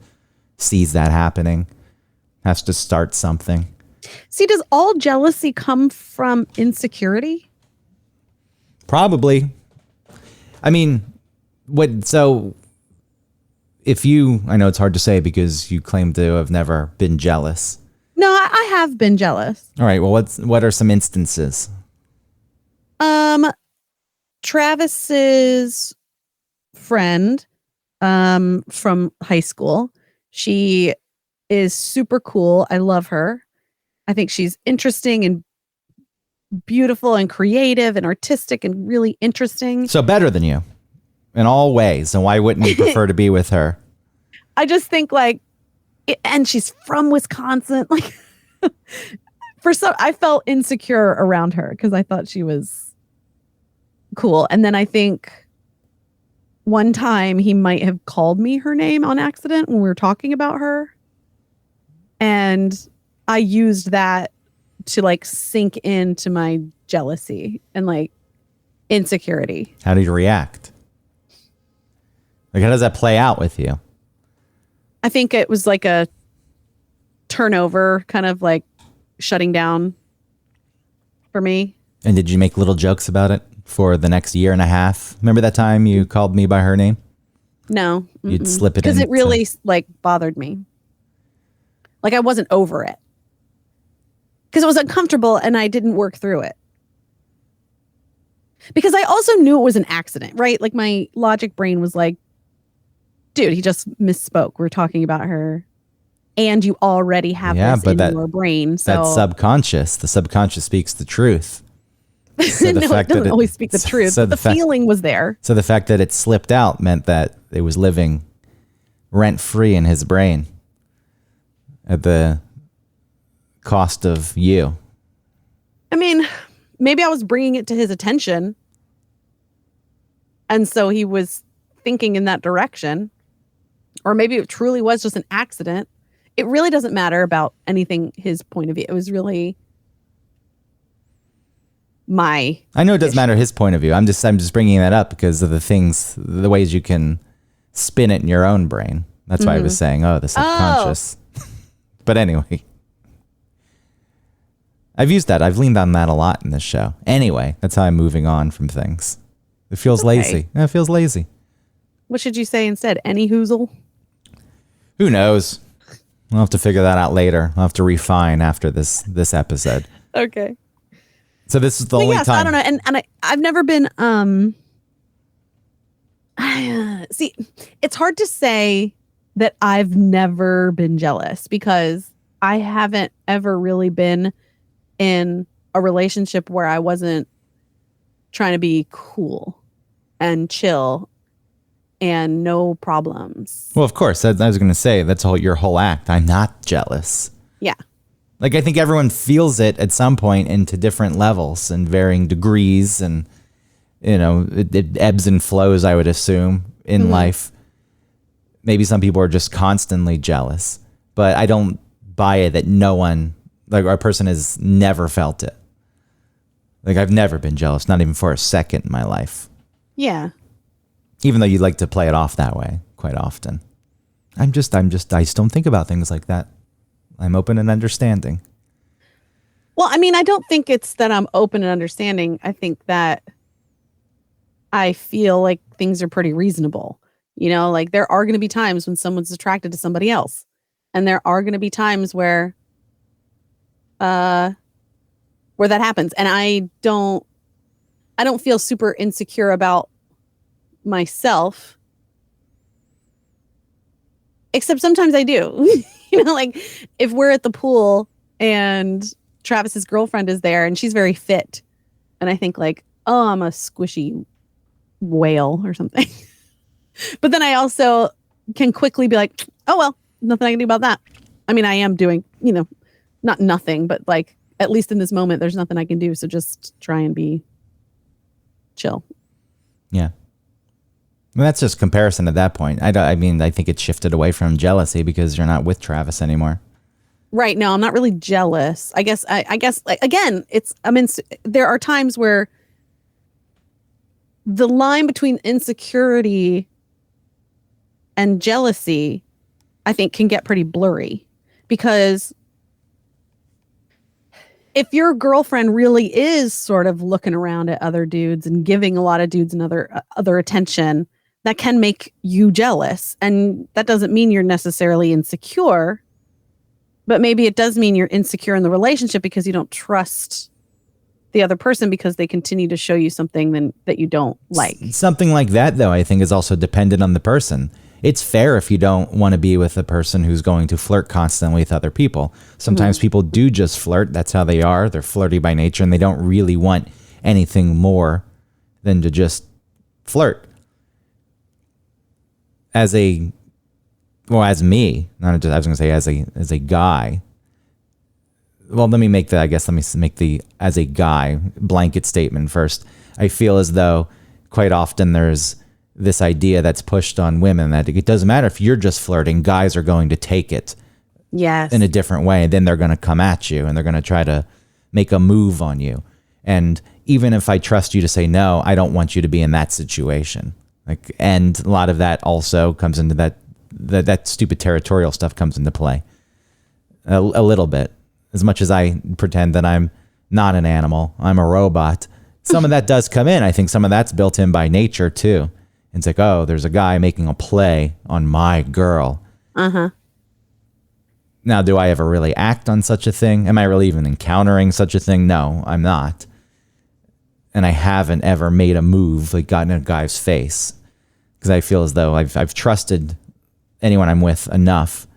sees that happening, has to start something. See, does all jealousy come from insecurity? Probably. I mean, if you, I know it's hard to say because you claim to have never been jealous. No, I have been jealous. All right. Well, what are some instances? Travis's friend from high school. She is super cool. I love her. I think she's interesting and beautiful and creative and artistic and really interesting. So better than you in all ways. And why wouldn't you prefer to be with her? I just think and she's from Wisconsin. Like I felt insecure around her because I thought she was cool. And then I think one time he might have called me her name on accident when we were talking about her. And I used that to like sink into my jealousy and like insecurity. How did you react? Like, how does that play out with you? I think it was like a turnover, kind of like shutting down for me. And did you make little jokes about it for the next year and a half? Remember that time you called me by her name? No. You'd slip it in. Because it really like bothered me. Like I wasn't over it. Because it was uncomfortable and I didn't work through it. Because I also knew it was an accident, right? Like my logic brain was like, dude, he just misspoke. We're talking about her. And you already have this in your brain. So that's subconscious. The subconscious speaks the truth. So no, it doesn't always speak the truth. So but the feeling was there. So the fact that it slipped out meant that it was living rent-free in his brain at the cost of you. I mean, maybe I was bringing it to his attention. And so he was thinking in that direction. Or maybe it truly was just an accident. It really doesn't matter about anything, his point of view. It was really my I know it doesn't matter his point of view. I'm just bringing that up because of the ways you can spin it in your own brain. That's why I was saying, the subconscious. But anyway, I've used that. I've leaned on that a lot in this show. Anyway, that's how I'm moving on from things. It feels lazy. Yeah, it feels lazy. What should you say instead? Any hoozle? Who knows? I'll have to figure that out later. I'll have to refine after this episode. Okay. So this is the But only yes, time. I don't know. And I've never been see, it's hard to say that I've never been jealous because I haven't ever really been in a relationship where I wasn't trying to be cool and chill and no problems. Well, of course, I was going to say that's your whole act. I'm not jealous. Yeah. Like, I think everyone feels it at some point and to different levels and varying degrees. And, it ebbs and flows, I would assume, in life. Maybe some people are just constantly jealous, but I don't buy it that no one, like, our person has never felt it. Like, I've never been jealous, not even for a second in my life. Yeah. Even though you like to play it off that way quite often. I just don't think about things like that. I'm open and understanding. Well, I mean, I don't think it's that I'm open and understanding. I think that I feel like things are pretty reasonable. Like there are going to be times when someone's attracted to somebody else. And there are going to be times where that happens. And I don't feel super insecure about myself. Except sometimes I do. Like if we're at the pool and Travis's girlfriend is there and she's very fit. And I think like, oh, I'm a squishy whale or something. But then I also can quickly be like, oh, well, nothing I can do about that. I mean, I am doing, not nothing, but like, at least in this moment, there's nothing I can do. So just try and be chill. Yeah. Well, that's just comparison at that point. I think it shifted away from jealousy because you're not with Travis anymore. Right. No, I'm not really jealous. I guess like, again, there are times where the line between insecurity and jealousy, I think, can get pretty blurry because if your girlfriend really is sort of looking around at other dudes and giving a lot of dudes other attention, that can make you jealous. And that doesn't mean you're necessarily insecure, but maybe it does mean you're insecure in the relationship because you don't trust the other person because they continue to show you something that you don't like. Something like that, though, I think is also dependent on the person. It's fair if you don't want to be with a person who's going to flirt constantly with other people. Sometimes people do just flirt. That's how they are. They're flirty by nature and they don't really want anything more than to just flirt. As me, I was going to say as a guy. Well, let me make the as a guy blanket statement first. I feel as though quite often there's this idea that's pushed on women that it doesn't matter if you're just flirting, guys are going to take it in a different way. Then they're going to come at you and they're going to try to make a move on you. And even if I trust you to say no, I don't want you to be in that situation. And a lot of that also comes into that stupid territorial stuff comes into play a little bit. As much as I pretend that I'm not an animal, I'm a robot. Some of that does come in. I think some of that's built in by nature too. It's like, oh, there's a guy making a play on my girl. Uh-huh. Now, do I ever really act on such a thing? Am I really even encountering such a thing? No, I'm not. And I haven't ever made a move, like gotten in a guy's face. Because I feel as though I've trusted anyone I'm with enough.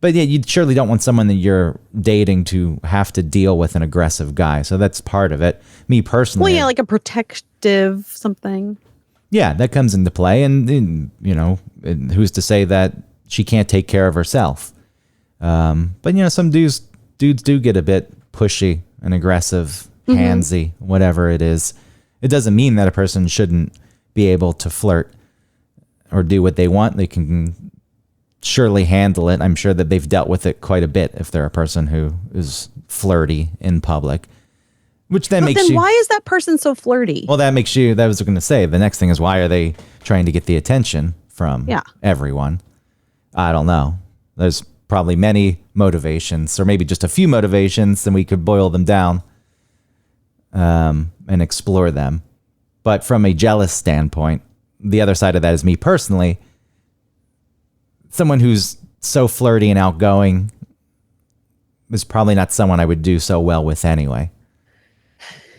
But yeah, you surely don't want someone that you're dating to have to deal with an aggressive guy. So that's part of it. Me personally. Well, yeah, like a protective something. Yeah, that comes into play. And, who's to say that she can't take care of herself? But, some dudes do get a bit pushy and aggressive, handsy, whatever it is. It doesn't mean that a person shouldn't be able to flirt or do what they want. They can surely handle it. I'm sure that they've dealt with it quite a bit if they're a person who is flirty in public. Which then makes you... why is that person so flirty? Well, that makes you... That was going to say. The next thing is, why are they trying to get the attention from everyone? I don't know. There's probably many motivations, or maybe just a few motivations, and we could boil them down and explore them. But from a jealous standpoint, the other side of that is me personally. Someone who's so flirty and outgoing is probably not someone I would do so well with anyway.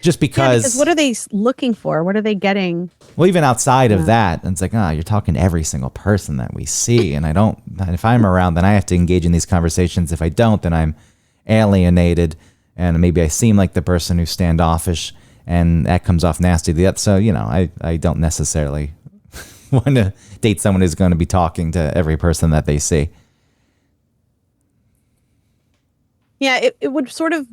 just Yeah, because, because what are they looking for? What are they getting? well, even outside of that, it's like, you're talking to every single person that we see. And if I'm around, then I have to engage in these conversations. If I don't, then I'm alienated. And maybe I seem like the person who's standoffish, and that comes off nasty. So, I don't necessarily want to date someone who's going to be talking to every person that they see. Yeah, it would sort of,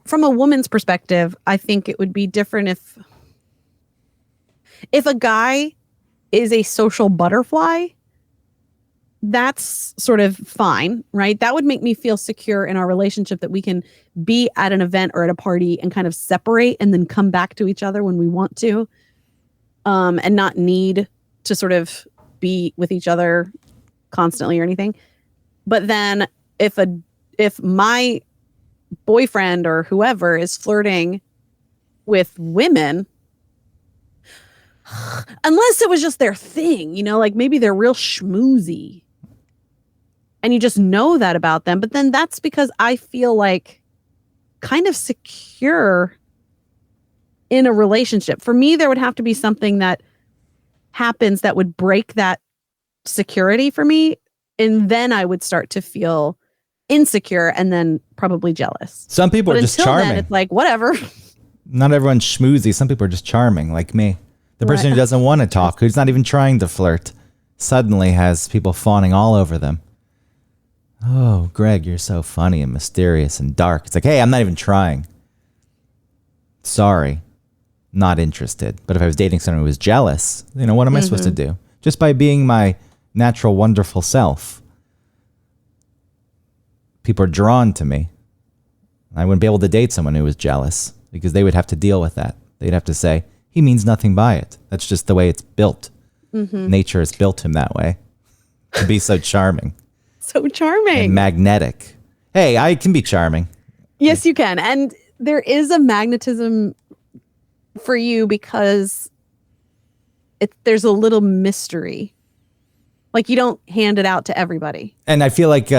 from a woman's perspective, I think it would be different if a guy is a social butterfly. That's sort of fine, right? That would make me feel secure in our relationship, that we can be at an event or at a party and kind of separate and then come back to each other when we want to, and not need to sort of be with each other constantly or anything. But then if my boyfriend or whoever is flirting with women, unless it was just their thing, like maybe they're real schmoozy and you just know that about them, but then that's because I feel like kind of secure in a relationship. For me, there would have to be something that happens that would break that security for me, and then I would start to feel insecure and then probably jealous. Some people are just charming. Then, it's like, whatever. Not everyone's schmoozy. Some people are just charming, like me. The person who doesn't want to talk, who's not even trying to flirt, suddenly has people fawning all over them. Oh, Greg, you're so funny and mysterious and dark. It's like, hey, I'm not even trying. Sorry. Not interested. But if I was dating someone who was jealous, what am I supposed to do? Just by being my natural, wonderful self, people are drawn to me. I wouldn't be able to date someone who was jealous, because they would have to deal with that. They'd have to say, he means nothing by it. That's just the way it's built. Nature has built him that way, to be so charming. So charming. And magnetic. Hey, I can be charming. Yes, you can. And there is a magnetism for you because there's a little mystery. Like, you don't hand it out to everybody. And I feel like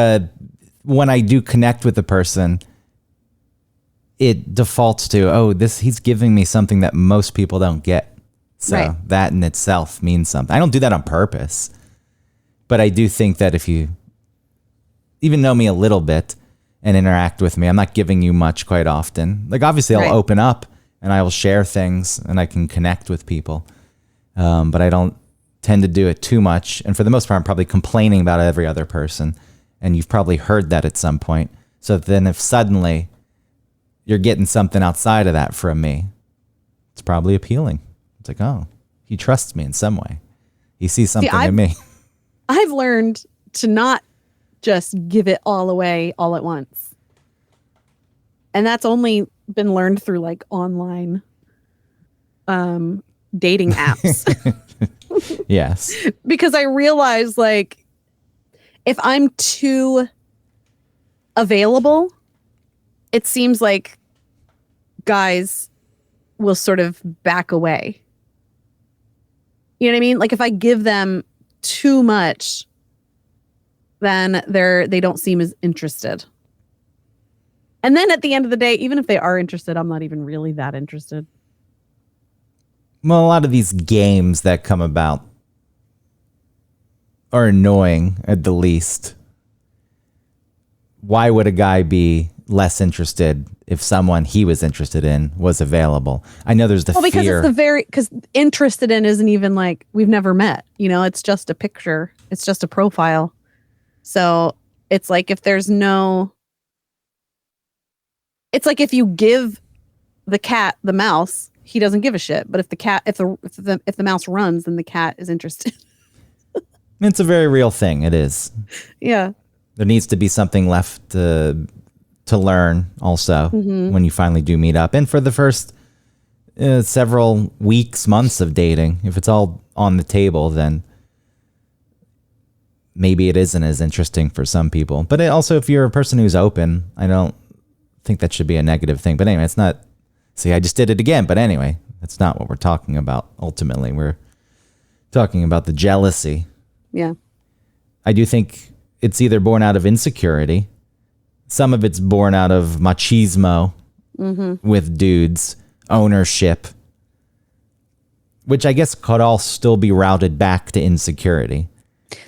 when I do connect with a person, it defaults to, he's giving me something that most people don't get. So that in itself means something. I don't do that on purpose. But I do think that if you even know me a little bit and interact with me, I'm not giving you much quite often. Like, obviously, I'll open up and I will share things and I can connect with people. But I don't tend to do it too much. And for the most part, I'm probably complaining about every other person. And you've probably heard that at some point. So then if suddenly you're getting something outside of that from me, it's probably appealing. It's like, oh, he trusts me in some way. He sees something in me. I've learned to not just give it all away all at once. And that's only been learned through like online dating apps. Yes. Because I realize, like, if I'm too available, it seems like guys will sort of back away. You know what I mean? Like, if I give them too much, then they don't seem as interested. And then at the end of the day, even if they are interested, I'm not even really that interested. Well, a lot of these games that come about are annoying at the least. Why would a guy be less interested if someone he was interested in was available? I know there's the fear. Because interested in isn't even like, we've never met. It's just a picture. It's just a profile. So it's like, if there's no, it's like if you give the cat the mouse, he doesn't give a shit. But if the mouse runs, then the cat is interested. It's a very real thing. It is. Yeah. There needs to be something left to learn also when you finally do meet up. And for the first several weeks, months of dating, if it's all on the table, then maybe it isn't as interesting for some people. But also, if you're a person who's open, I don't think that should be a negative thing. But anyway, it's not. See, I just did it again. But anyway, that's not what we're talking about. Ultimately, we're talking about the jealousy. Yeah. I do think it's either born out of insecurity. some of it's born out of machismo with dudes, ownership, which I guess could all still be routed back to insecurity.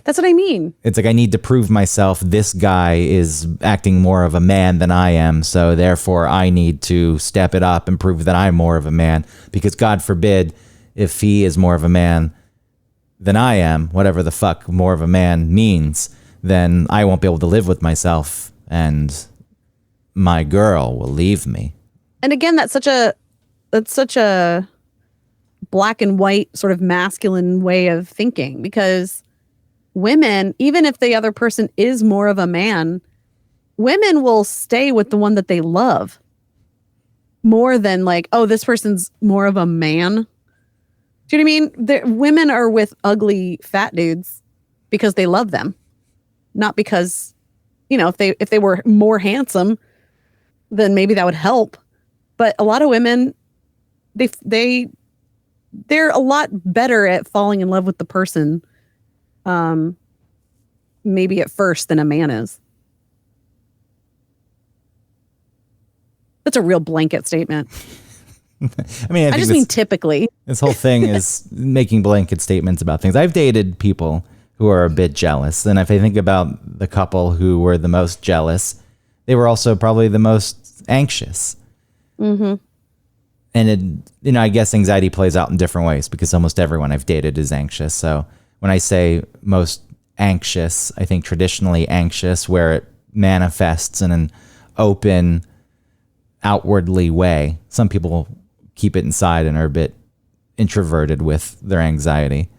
That's what I mean. It's like, I need to prove myself. This guy is acting more of a man than I am, so therefore I need to step it up and prove that I'm more of a man, because God forbid if he is more of a man than I am, whatever the fuck more of a man means, then I won't be able to live with myself and my girl will leave me. And again, that's such a black and white sort of masculine way of thinking, because women, even if the other person is more of a man, women will stay with the one that they love more than like, oh, this person's more of a man. Do you know what I mean? Women are with ugly fat dudes because they love them, not because, if they were more handsome, then maybe that would help. But a lot of women, they're a lot better at falling in love with the person, maybe at first, than a man is. That's a real blanket statement. I mean, I just mean typically. This whole thing is making blanket statements about things. I've dated people who are a bit jealous. And if I think about the couple who were the most jealous, they were also probably the most anxious. Mm-hmm. And I guess anxiety plays out in different ways, because almost everyone I've dated is anxious. So when I say most anxious, I think traditionally anxious, where it manifests in an open, outwardly way. Some people keep it inside and are a bit introverted with their anxiety.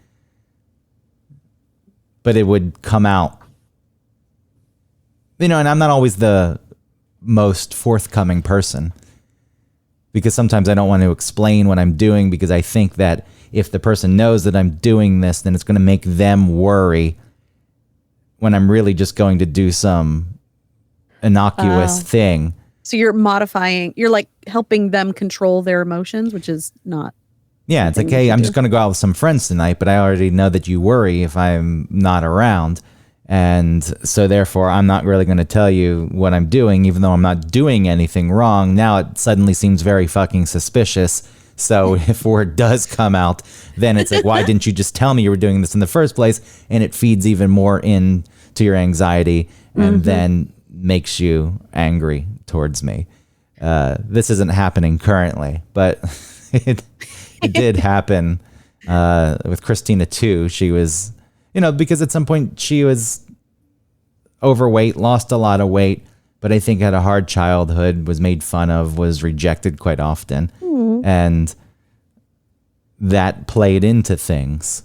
But it would come out. And I'm not always the most forthcoming person, because sometimes I don't want to explain what I'm doing, because I think that if the person knows that I'm doing this, then it's going to make them worry, when I'm really just going to do some innocuous thing. So you're like helping them control their emotions, which is not. Yeah, it's like, hey, I'm just going to go out with some friends tonight, but I already know that you worry if I'm not around. And so therefore, I'm not really going to tell you what I'm doing, even though I'm not doing anything wrong. Now it suddenly seems very fucking suspicious. So if word does come out, then it's like, why didn't you just tell me you were doing this in the first place? And it feeds even more into your anxiety, and then makes you angry towards me. This isn't happening currently, but it did happen with Christina too. She was, because at some point she was overweight, lost a lot of weight, but I think had a hard childhood, was made fun of, was rejected quite often. And that played into things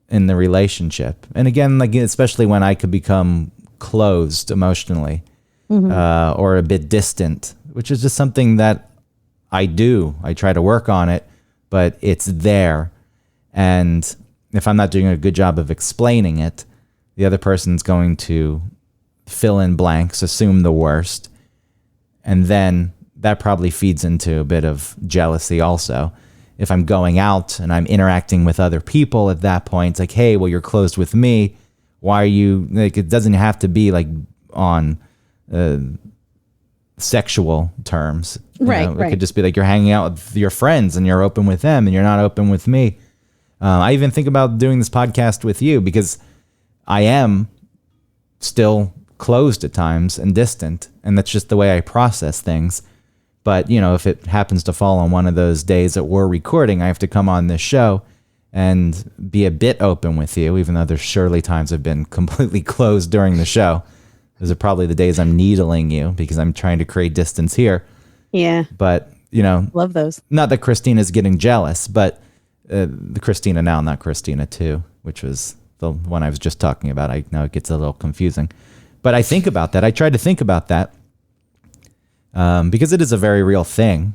in the relationship. And again, like, especially when I could become closed emotionally, or a bit distant, which is just something that I do. I try to work on it, but it's there. And if I'm not doing a good job of explaining it, the other person's going to fill in blanks, assume the worst. And then that probably feeds into a bit of jealousy also. If I'm going out and I'm interacting with other people at that point, it's like, hey, well, you're closed with me. Why are you, like, it doesn't have to be like on sexual terms. Right. It could just be like you're hanging out with your friends and you're open with them and you're not open with me. I even think about doing this podcast with you because I am still closed at times and distant, and that's just the way I process things. But, if it happens to fall on one of those days that we're recording, I have to come on this show and be a bit open with you, even though there's surely times I've been completely closed during the show. Those are probably the days I'm needling you because I'm trying to create distance here. Yeah. But, love those. Not that Christina's getting jealous, but the Christina now, not Christina 2, which was the one I was just talking about. I know it gets a little confusing. But I think about that. I tried to think about that because it is a very real thing.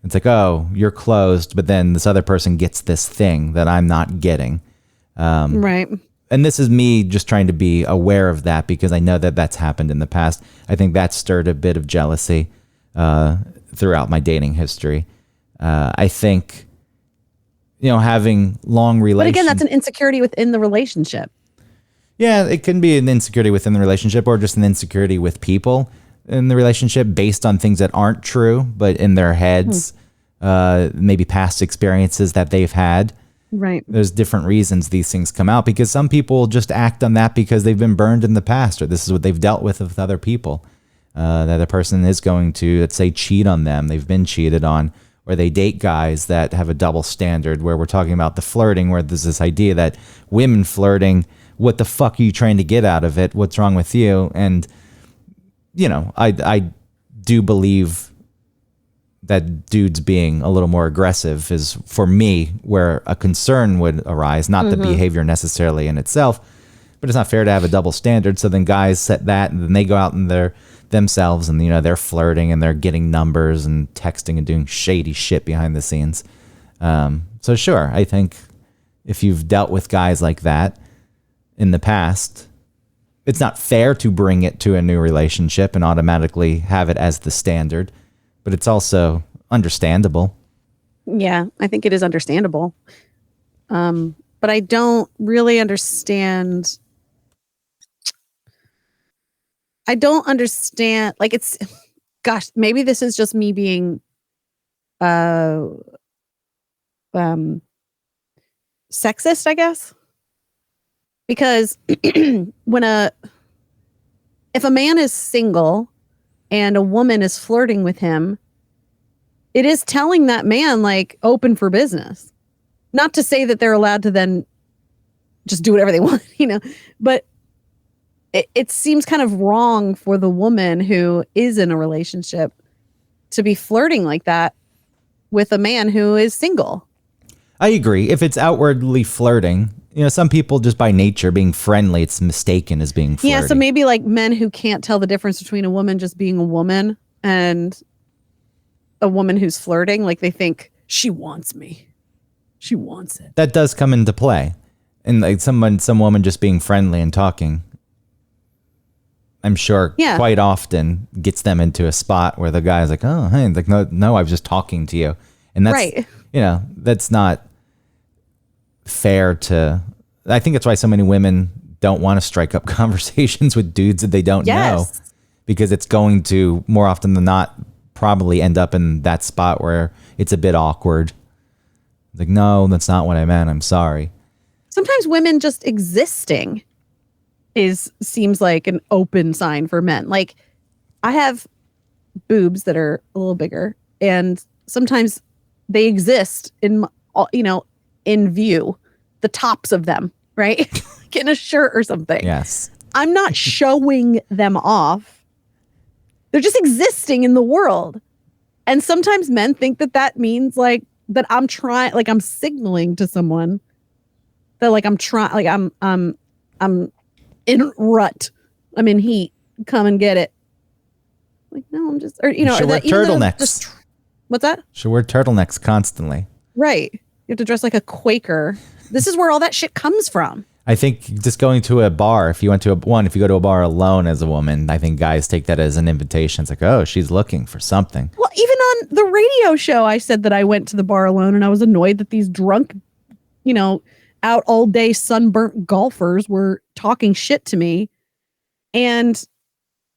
It's like, oh, you're closed, but then this other person gets this thing that I'm not getting. Right. And this is me just trying to be aware of that because I know that that's happened in the past. I think that stirred a bit of jealousy throughout my dating history. I think, having long relationships. But again, that's an insecurity within the relationship. Yeah, it can be an insecurity within the relationship or just an insecurity with people in the relationship based on things that aren't true, but in their heads, maybe past experiences that they've had. Right. There's different reasons these things come out because some people just act on that because they've been burned in the past or this is what they've dealt with other people. That a person is going to, let's say, cheat on them. They've been cheated on, or they date guys that have a double standard where we're talking about the flirting, where there's this idea that women flirting, what the fuck are you trying to get out of it? What's wrong with you? And, you know, I do believe that dudes being a little more aggressive is, for me, where a concern would arise, not the behavior necessarily in itself, but it's not fair to have a double standard. So then guys set that and then they go out and they're themselves and, you know, they're flirting and they're getting numbers and texting and doing shady shit behind the scenes. So sure, I think if you've dealt with guys like that in the past, it's not fair to bring it to a new relationship and automatically have it as the standard, but it's also understandable. Yeah, I think it is understandable. But I don't really understand. I don't understand. Like, it's, gosh, maybe this is just me being sexist, I guess. Because if a man is single and a woman is flirting with him, it is telling that man, like, open for business. Not to say that they're allowed to then just do whatever they want, you know, but it seems kind of wrong for the woman who is in a relationship to be flirting like that with a man who is single. I agree. If it's outwardly flirting, you know, some people just by nature being friendly, it's mistaken as being flirty. Yeah, so maybe like men who can't tell the difference between a woman just being a woman and a woman who's flirting, like they think she wants me. She wants it. That does come into play. And like some woman just being friendly and talking, I'm sure quite often gets them into a spot where the guy's like, oh, hey, like, no, I was just talking to you. And that's, right. You know, that's not fair to, I think that's why so many women don't want to strike up conversations with dudes that they don't know, because it's going to more often than not probably end up in that spot where it's a bit awkward. Like, no, that's not what I meant. I'm sorry. Sometimes women just existing seems like an open sign for men. Like, I have boobs that are a little bigger, and sometimes they exist in, you know, in view, the tops of them, right? Like in a shirt or something. Yes. I'm not showing them off. They're just existing in the world. And sometimes men think that that means like that I'm trying, like I'm signaling to someone that like I'm trying, like I'm in rut. I'm in heat. Come and get it. Like, no, I'm just, or, you know, should or wear that, turtlenecks. What's that? Should wear turtlenecks constantly. Right. You have to dress like a Quaker. This is where all that shit comes from. I think just going to a bar, if you go to a bar alone as a woman, I think guys take that as an invitation. It's like, oh, she's looking for something. Well, even on the radio show, I said that I went to the bar alone and I was annoyed that these drunk, you know, out all day sunburnt golfers were talking shit to me. And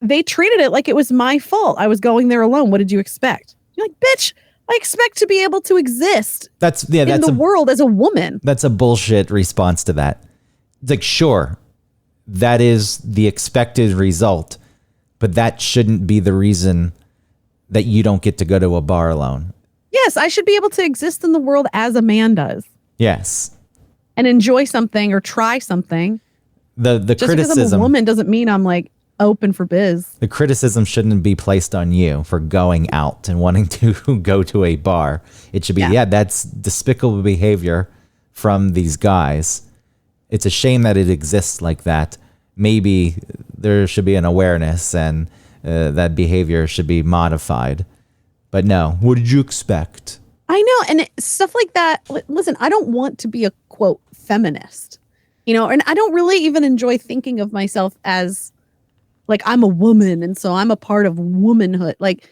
they treated it like it was my fault. I was going there alone. What did you expect? You're like, bitch, I expect to be able to exist in the world as a woman. That's a bullshit response to that. It's like, sure, that is the expected result, but that shouldn't be the reason that you don't get to go to a bar alone. Yes, I should be able to exist in the world as a man does. Yes. And enjoy something or try something. The just criticism, because I'm a woman doesn't mean I'm like open for biz. The criticism shouldn't be placed on you for going out and wanting to go to a bar. It should be, that's despicable behavior from these guys. It's a shame that it exists like that. Maybe there should be an awareness and that behavior should be modified. But no, what did you expect? I know. And stuff like that. Listen, I don't want to be a, quote, feminist, you know, and I don't really even enjoy thinking of myself as like I'm a woman. And so I'm a part of womanhood. Like,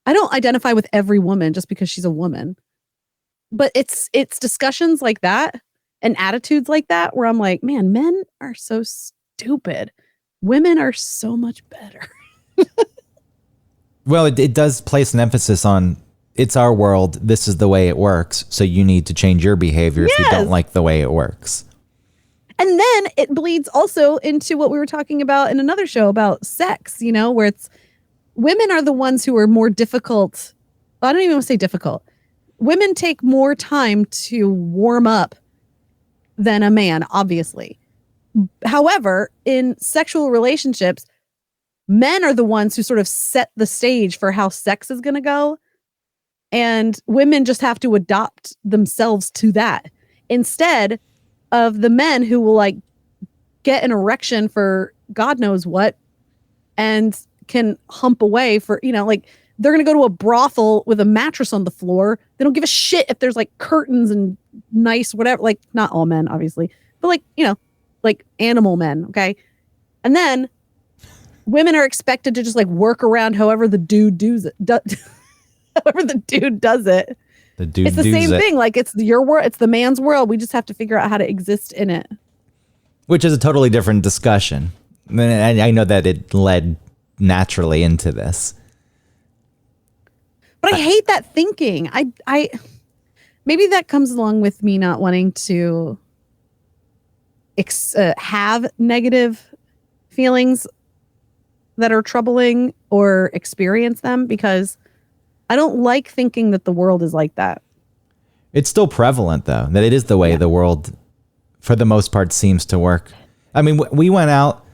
I don't identify with every woman just because she's a woman. But it's discussions like that and attitudes like that where I'm like, man, men are so stupid. Women are so much better. Well, it does place an emphasis on it's our world. This is the way it works. So you need to change your behavior if you don't like the way it works. And then it bleeds also into what we were talking about in another show about sex, you know, where it's women are the ones who are more difficult. I don't even want to say difficult. Women take more time to warm up than a man, obviously. However, in sexual relationships, men are the ones who sort of set the stage for how sex is going to go. And women just have to adopt themselves to that instead of the men who will like get an erection for God knows what and can hump away for, you know, like they're going to go to a brothel with a mattress on the floor. They don't give a shit if there's like curtains and nice, whatever, like not all men, obviously, but like, you know, like animal men. Okay. And then women are expected to just like work around however the dude does it. However the dude does it. The dude it's the same thing. Like it's your world. It's the man's world. We just have to figure out how to exist in it. Which is a totally different discussion. And I know that it led naturally into this. But I hate that thinking. I maybe that comes along with me not wanting to have negative feelings that are troubling or experience them because I don't like thinking that the world is like that. It's still prevalent, though, that it is the way the world, for the most part, seems to work. I mean, we went out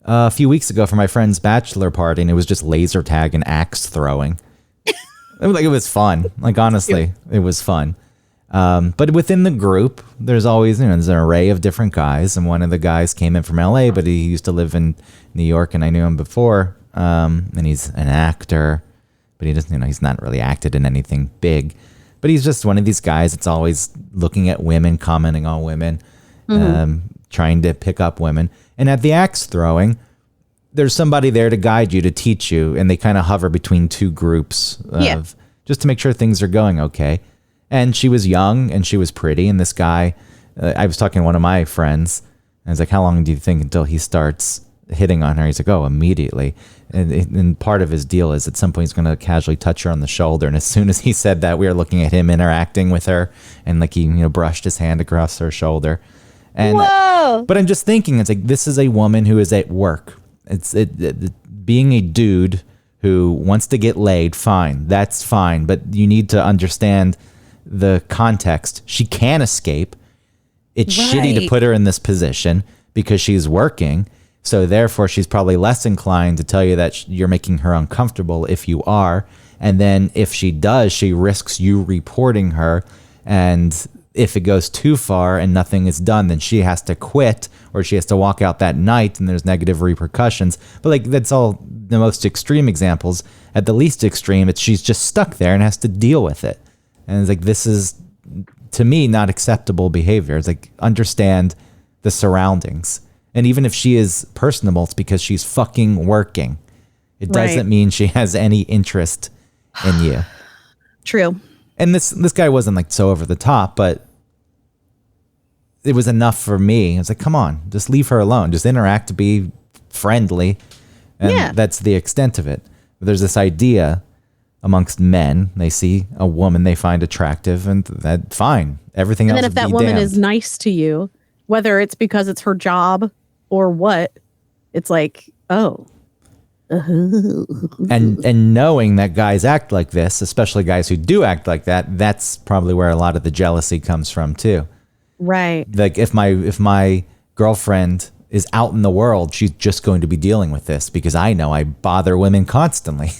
a few weeks ago for my friend's bachelor party, and it was just laser tag and axe throwing. It was fun. Like, honestly, it was fun. But within the group, there's always, you know, there's an array of different guys. And one of the guys came in from LA, but he used to live in New York, and I knew him before. And he's an actor, but he doesn't, you know, he's not really acted in anything big. But he's just one of these guys that's always looking at women, commenting on women, trying to pick up women. And at the axe throwing, there's somebody there to guide you, to teach you, and they kind of hover between two groups of just to make sure things are going okay. And she was young and she was pretty. And this guy, I was talking to one of my friends, and I was like, how long do you think until he starts hitting on her? He's like, oh, immediately. And part of his deal is at some point he's going to casually touch her on the shoulder. And as soon as he said that, we were looking at him interacting with her, and like he, you know, brushed his hand across her shoulder. And whoa! But I'm just thinking, it's like, this is a woman who is at work. Being a dude who wants to get laid, fine, that's fine. But you need to understand the context. She can escape. It's shitty to put her in this position because she's working. So therefore, she's probably less inclined to tell you that you're making her uncomfortable if you are. And then if she does, she risks you reporting her. And if it goes too far and nothing is done, then she has to quit, or she has to walk out that night and there's negative repercussions. But like, that's all the most extreme examples. At the least extreme, it's she's just stuck there and has to deal with it. And it's like, this is, to me, not acceptable behavior. It's like, understand the surroundings. And even if she is personable, it's because she's fucking working. It doesn't mean she has any interest in you. True. And this guy wasn't like so over the top, but it was enough for me. I was like, come on, just leave her alone. Just interact, be friendly. And that's the extent of it. But there's this idea amongst men. They see a woman they find attractive, and that fine. Everything else. And then if that woman is nice to you, whether it's because it's her job or what, it's like, oh. And knowing that guys act like this, especially guys who do act like that, that's probably where a lot of the jealousy comes from too. Right. Like if my girlfriend is out in the world, she's just going to be dealing with this because I know I bother women constantly.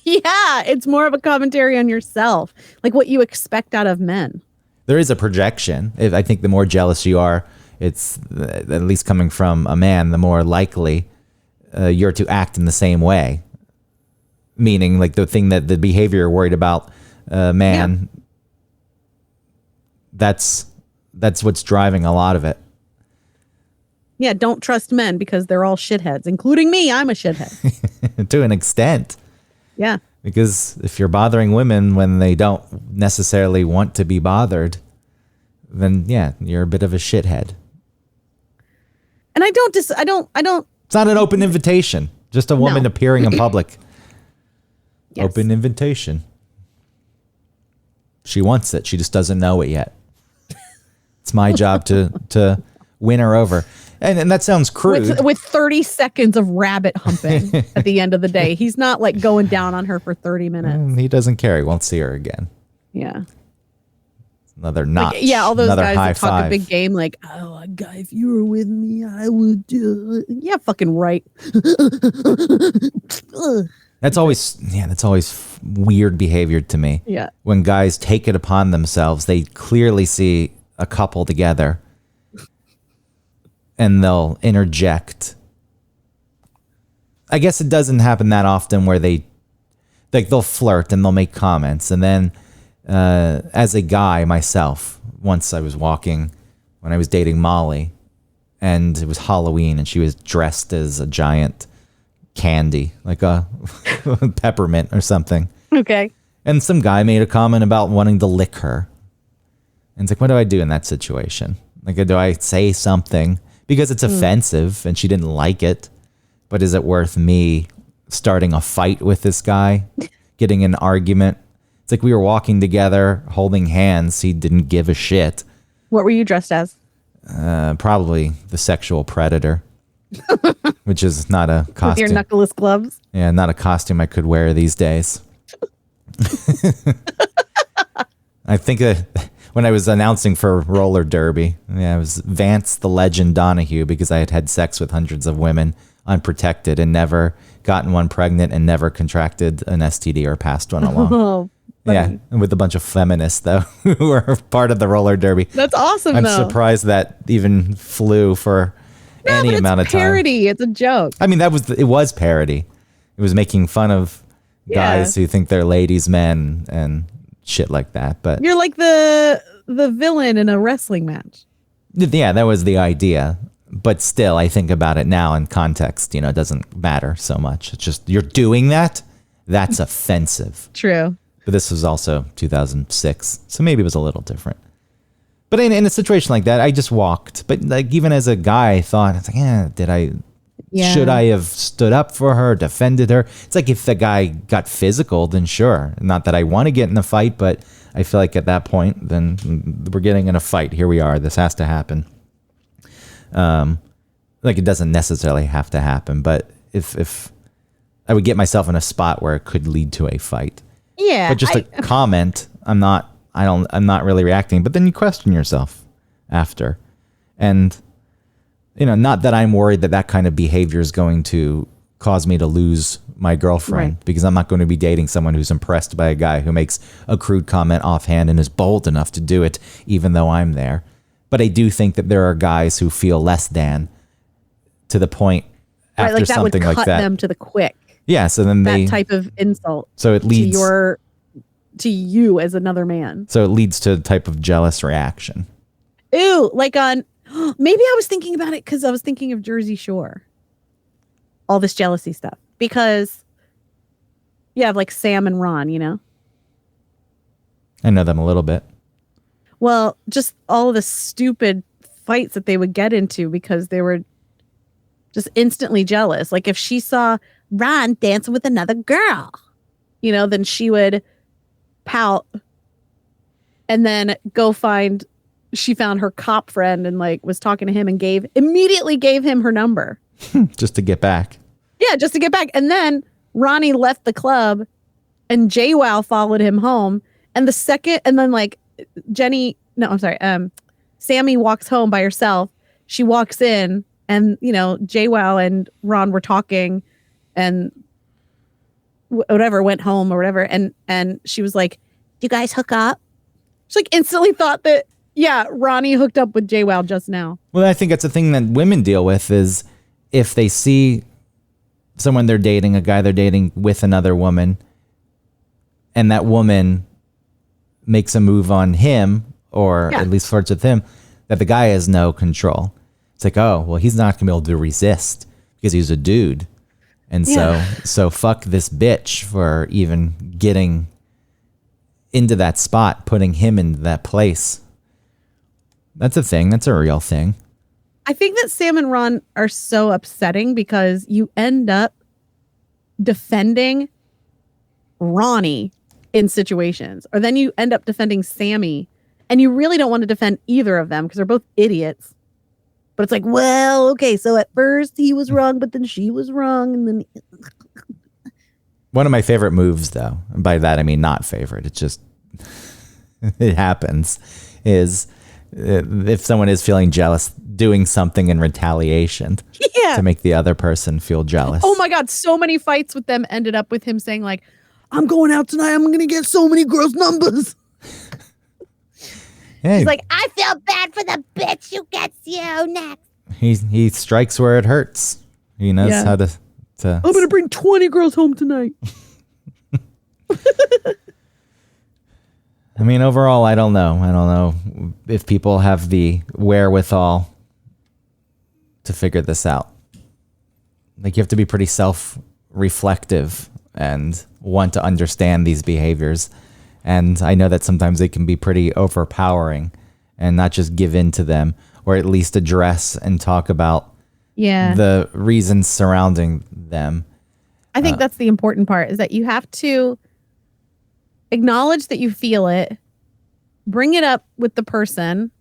Yeah, it's more of a commentary on yourself, like what you expect out of men. There is a projection. I think the more jealous you are, it's at least coming from a man, the more likely you're to act in the same way. Meaning, like the behavior you're worried about, man. Yeah. That's what's driving a lot of it. Yeah, don't trust men because they're all shitheads, including me. I'm a shithead. To an extent. Yeah. Because if you're bothering women when they don't necessarily want to be bothered, then yeah, you're a bit of a shithead. And I don't. It's not an open invitation. Just a woman No. appearing in public. Yes. Open invitation. She wants it. She just doesn't know it yet. It's my job to win her over. And that sounds crude. With 30 seconds of rabbit humping at the end of the day. He's not like going down on her for 30 minutes. He doesn't care. He won't see her again. Yeah. Another notch. Like, yeah, all those another guys high that talk five. a big game like, oh, guy, if you were with me, I would do it. Yeah, fucking right. That's always weird behavior to me. Yeah. When guys take it upon themselves, they clearly see a couple together and they'll interject. I guess it doesn't happen that often where they'll flirt and they'll make comments. And then as a guy myself, once I was walking when I was dating Molly and it was Halloween and she was dressed as a giant candy, like a peppermint or something. Okay. And some guy made a comment about wanting to lick her. And it's like, what do I do in that situation? Like, do I say something? Because it's offensive and she didn't like it. But is it worth me starting a fight with this guy? Getting an argument? It's like we were walking together, holding hands. He didn't give a shit. What were you dressed as? Probably the sexual predator. Which is not a With costume. your knuckleless gloves? Yeah, not a costume I could wear these days. I think when I was announcing for roller derby, I was Vance the Legend Donahue because I had had sex with hundreds of women unprotected and never gotten one pregnant and never contracted an STD or passed one along. Oh, Yeah, and with a bunch of feminists though who were part of the roller derby. that's awesome, I'm though. surprised that even flew for any but amount of it's time. parody. It's a joke. I mean, it was parody. It was making fun of guys who think they're ladies' men and shit like that. But You're like the villain in a wrestling match. yeah, that was the idea. But still, I think about it now in context. It doesn't matter so much. It's just you're doing that. That's offensive. True. But this was also 2006, so maybe it was a little different. But in a situation like that, I just walked. But like even as a guy, I thought, it's like, should I have stood up for her, defended her? It's like if the guy got physical, then sure. Not that I want to get in a fight, but I feel like at that point, then we're getting in a fight. Here we are. This has to happen. Like it doesn't necessarily have to happen, but if I would get myself in a spot where it could lead to a fight. Yeah. But just a comment, I'm not really reacting. But then you question yourself after. And, not that I'm worried that kind of behavior is going to cause me to lose my girlfriend. Right. Because I'm not going to be dating someone who's impressed by a guy who makes a crude comment offhand and is bold enough to do it, even though I'm there. But I do think that there are guys who feel less than to the point after like that would something cut like that. them to the quick. Yeah, so then That type of insult. So it leads to you as another man. So it leads to a type of jealous reaction. Ooh, like on maybe I was thinking about it because I was thinking of Jersey Shore. All this jealousy stuff. Because you have like Sam and Ron, I know them a little bit. Well, just all of the stupid fights that they would get into because they were just instantly jealous. Like if she saw Ron dancing with another girl, then she would pout and then she found her cop friend and like was talking to him and immediately gave him her number. Just to get back. Yeah, just to get back. And then Ronnie left the club and JWoww followed him home. And then like Sammy walks home by herself. She walks in and, JWoww and Ron were talking and whatever, went home or whatever. And she was like, "Do you guys hook up?" She like instantly thought that, yeah, Ronnie hooked up with JWoww just now. Well, I think that's a thing that women deal with is if they see someone they're dating, a guy they're dating with another woman, and that woman makes a move on him or at least flirts with him, that the guy has no control. It's like, oh, well, he's not going to be able to resist because he's a dude. And so fuck this bitch for even getting into that spot, putting him into that place. That's a thing. That's a real thing. I think that Sam and Ron are so upsetting because you end up defending Ronnie in situations, or then you end up defending Sammy, and you really don't want to defend either of them because they're both idiots. But it's like, well, okay, so at first he was wrong, but then she was wrong, and then One of my favorite moves, though, and by that I mean not favorite, it's just it happens, is if someone is feeling jealous, doing something in retaliation yeah. to make the other person feel jealous. Oh my God, so many fights with them ended up with him saying like, I'm going out tonight, I'm gonna get so many girls' numbers. Hey, He's like, I feel bad for the bitch who gets you next. he strikes where it hurts. He knows Yeah. how to I'm gonna bring 20 girls home tonight. I mean, overall, I don't know. I don't know if people have the wherewithal to figure this out. Like, you have to be pretty self-reflective and want to understand these behaviors. And I know that sometimes they can be pretty overpowering and not just give in to them, or at least address and talk about Yeah. the reasons surrounding them. I think that's the important part, is that you have to acknowledge that you feel it, bring it up with the person,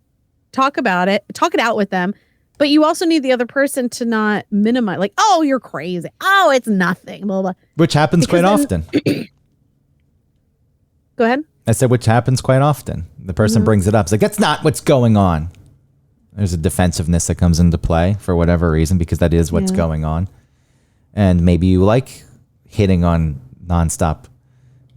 talk about it, talk it out with them, but you also need the other person to not minimize, like, oh, you're crazy. Oh, it's nothing. Blah, blah. Which happens Because quite then- often. Go ahead. I said, which happens quite often. The person brings it up. It's like, that's not what's going on. There's a defensiveness that comes into play for whatever reason, because that is what's Yeah. going on. And maybe you like hitting on nonstop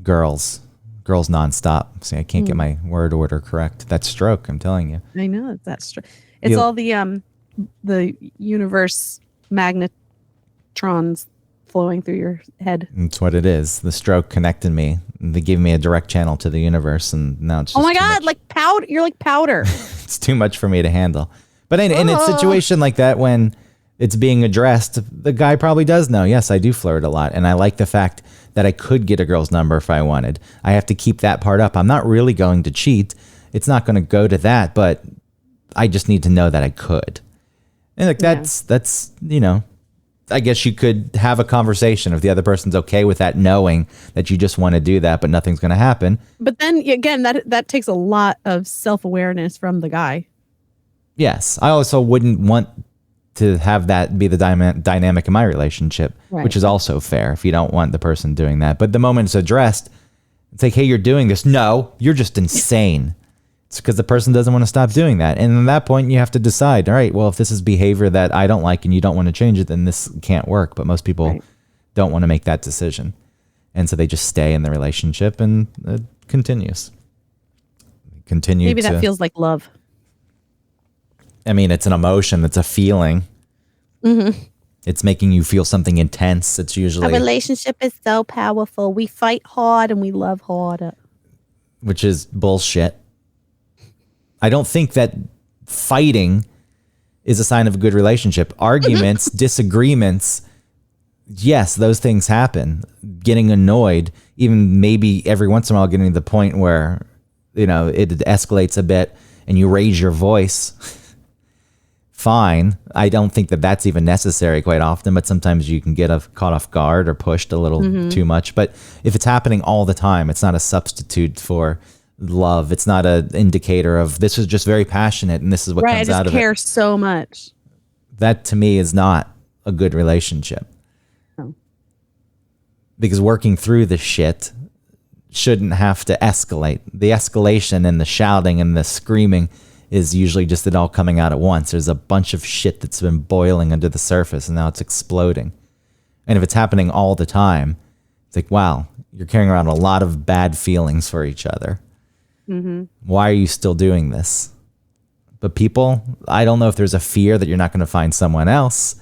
girls nonstop. See, I can't get my word order correct. That's stroke, I'm telling you. I know that's true. It's You- all the universe magnetrons flowing through your head. That's what it is. The stroke connected me. They gave me a direct channel to the universe, and now it's just Oh my too God, much. like powder. You're like powder. It's too much for me to handle. But in a situation like that, when it's being addressed, the guy probably does know, yes, I do flirt a lot. And I like the fact that I could get a girl's number if I wanted. I have to keep that part up. I'm not really going to cheat. It's not going to go to that, but I just need to know that I could. And like, that's, you know, I guess you could have a conversation if the other person's okay with that, knowing that you just want to do that, but nothing's going to happen. But then again, that takes a lot of self-awareness from the guy. Yes. I also wouldn't want to have that be the dynamic in my relationship, Right. which is also fair if you don't want the person doing that. But the moment it's addressed, it's like, hey, you're doing this. No, you're just insane. It's because the person doesn't want to stop doing that. And at that point, you have to decide, all right, well, if this is behavior that I don't like and you don't want to change it, then this can't work. But most people Right. don't want to make that decision. And so they just stay in the relationship, and it continues. Maybe that feels like love. I mean, it's an emotion. It's a feeling. Mm-hmm. It's making you feel something intense. It's A usually, relationship is so powerful. We fight hard and we love harder. which is bullshit. I don't think that fighting is a sign of a good relationship. Arguments, disagreements, yes, those things happen. Getting annoyed, even maybe every once in a while getting to the point where, you know, it escalates a bit and you raise your voice. Fine. I don't think that that's even necessary quite often, but sometimes you can get caught off guard or pushed a little too much. But if it's happening all the time, it's not a substitute for love. It's not an indicator of this is just very passionate and this is what Right. I comes out just of it. care so much. That to me is not a good relationship. No. Because working through the shit shouldn't have to escalate. The escalation and the shouting and the screaming is usually just it all coming out at once. There's a bunch of shit that's been boiling under the surface and now it's exploding. And if it's happening all the time, it's like, wow, you're carrying around a lot of bad feelings for each other. Why are you still doing this? But people, I don't know if there's a fear that you're not going to find someone else.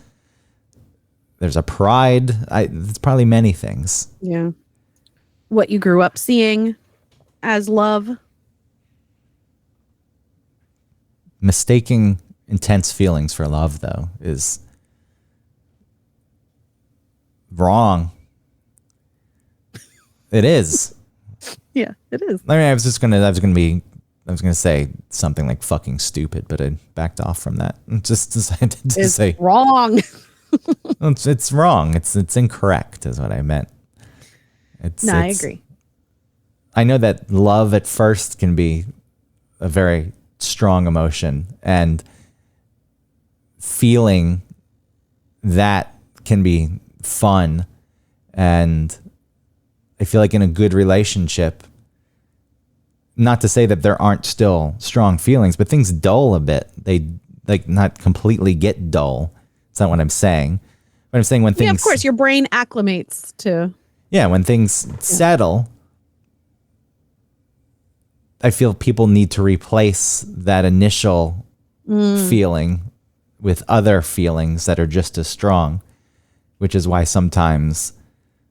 There's a pride. It's probably many things. Yeah. What you grew up seeing as love. Mistaking intense feelings for love, though, is wrong. It is. Yeah, it is. I mean, I was gonna be I was going to say something like fucking stupid, but I backed off from that. Just decided to It's say wrong. it's wrong. It's incorrect is what I meant. I agree. I know that love at first can be a very strong emotion, and feeling that can be fun. And I feel like in a good relationship, not to say that there aren't still strong feelings, but things dull a bit. They like not completely get dull. It's not what I'm saying. But I'm saying when things... Yeah, of course, your brain acclimates to... Yeah, when things settle, I feel people need to replace that initial feeling with other feelings that are just as strong, which is why sometimes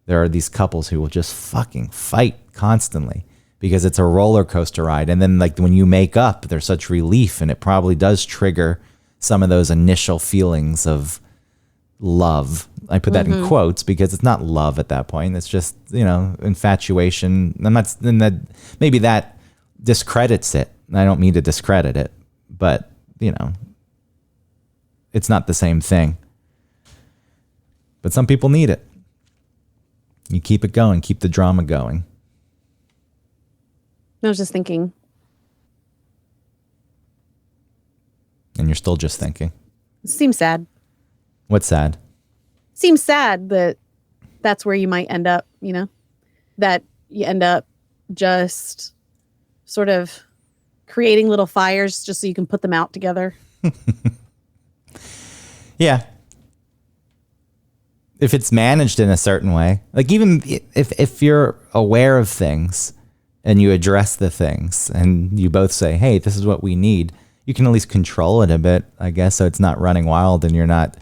there are these couples who will just fucking fight constantly because it's a roller coaster ride. And then like when you make up, there's such relief, and it probably does trigger some of those initial feelings of love. I put that in quotes because it's not love at that point. It's just, infatuation. And that maybe that discredits it. I don't mean to discredit it, but it's not the same thing. But some people need it. You keep it going, keep the drama going. I was just thinking. And you're still just thinking. It seems sad. What's sad? Seems sad that that's where you might end up, that you end up just sort of creating little fires just so you can put them out together. Yeah. If it's managed in a certain way, like even if you're aware of things and you address the things and you both say, hey, this is what we need, you can at least control it a bit, I guess, so it's not running wild and you're not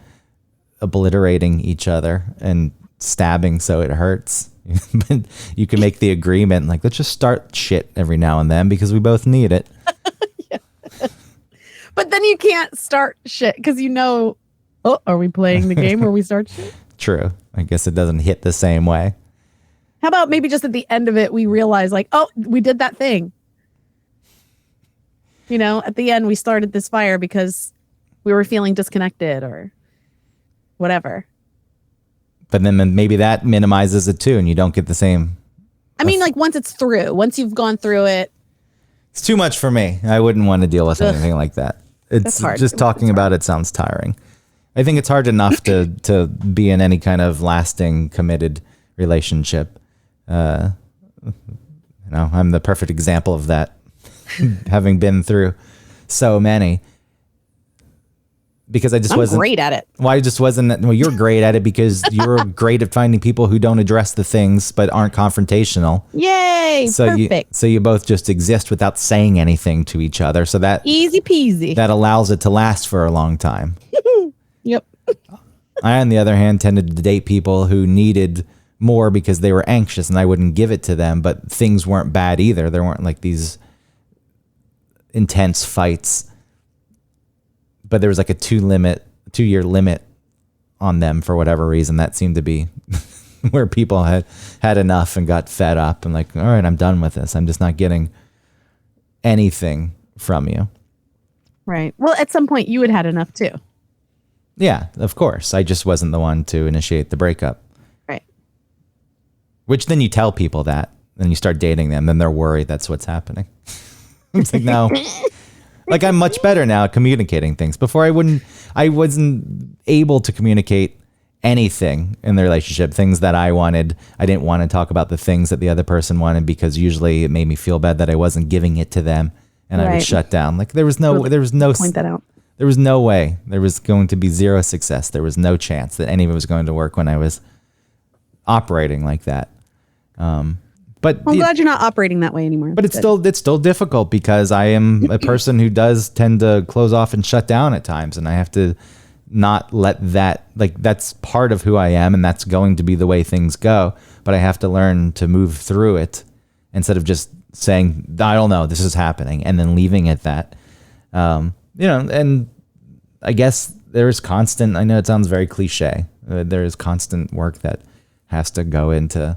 obliterating each other and stabbing so it hurts. But you can make the agreement, like, let's just start shit every now and then because we both need it. Yeah. But then you can't start shit because are we playing the game where we start shit? True. I guess it doesn't hit the same way. How about maybe just at the end of it, we realize like, oh, we did that thing. At the end, we started this fire because we were feeling disconnected or whatever. But then maybe that minimizes it too, and you don't get the same. I mean, like once it's through, once you've gone through it. It's too much for me. I wouldn't want to deal with anything like that. It's hard. Just talking about it sounds tiring. I think it's hard enough to be in any kind of lasting, committed relationship. I'm the perfect example of that, having been through so many. Because I just wasn't great at it. Well, I just wasn't. Well, you're great at it because you're great at finding people who don't address the things but aren't confrontational. Yay! Perfect. So you both just exist without saying anything to each other. So that easy peasy. That allows it to last for a long time. Yep. I, on the other hand, tended to date people who needed more because they were anxious, and I wouldn't give it to them. But things weren't bad either. There weren't like these intense fights. But there was like a 2-year limit on them for whatever reason. That seemed to be where people had enough and got fed up and like, all right, I'm done with this. I'm just not getting anything from you. Right. Well, at some point you had enough too. Yeah, of course. I just wasn't the one to initiate the breakup. Right. Which then you tell people that, and you start dating them, then they're worried that's what's happening. It's like, no. Like I'm much better now at communicating things. Before I wasn't able to communicate anything in the relationship, things that I wanted. I didn't want to talk about the things that the other person wanted because usually it made me feel bad that I wasn't giving it to them, and I would shut down. Like there was no point that out. There was no way. There was going to be zero success. There was no chance that any of it was going to work when I was operating like that. But I'm glad you're not operating that way anymore. But it's still difficult because I am a person who does tend to close off and shut down at times, and I have to not let that, like, that's part of who I am, and that's going to be the way things go. But I have to learn to move through it instead of just saying, I don't know, this is happening, and then leaving it that. And I guess there is constant, I know it sounds very cliche, there is constant work that has to go into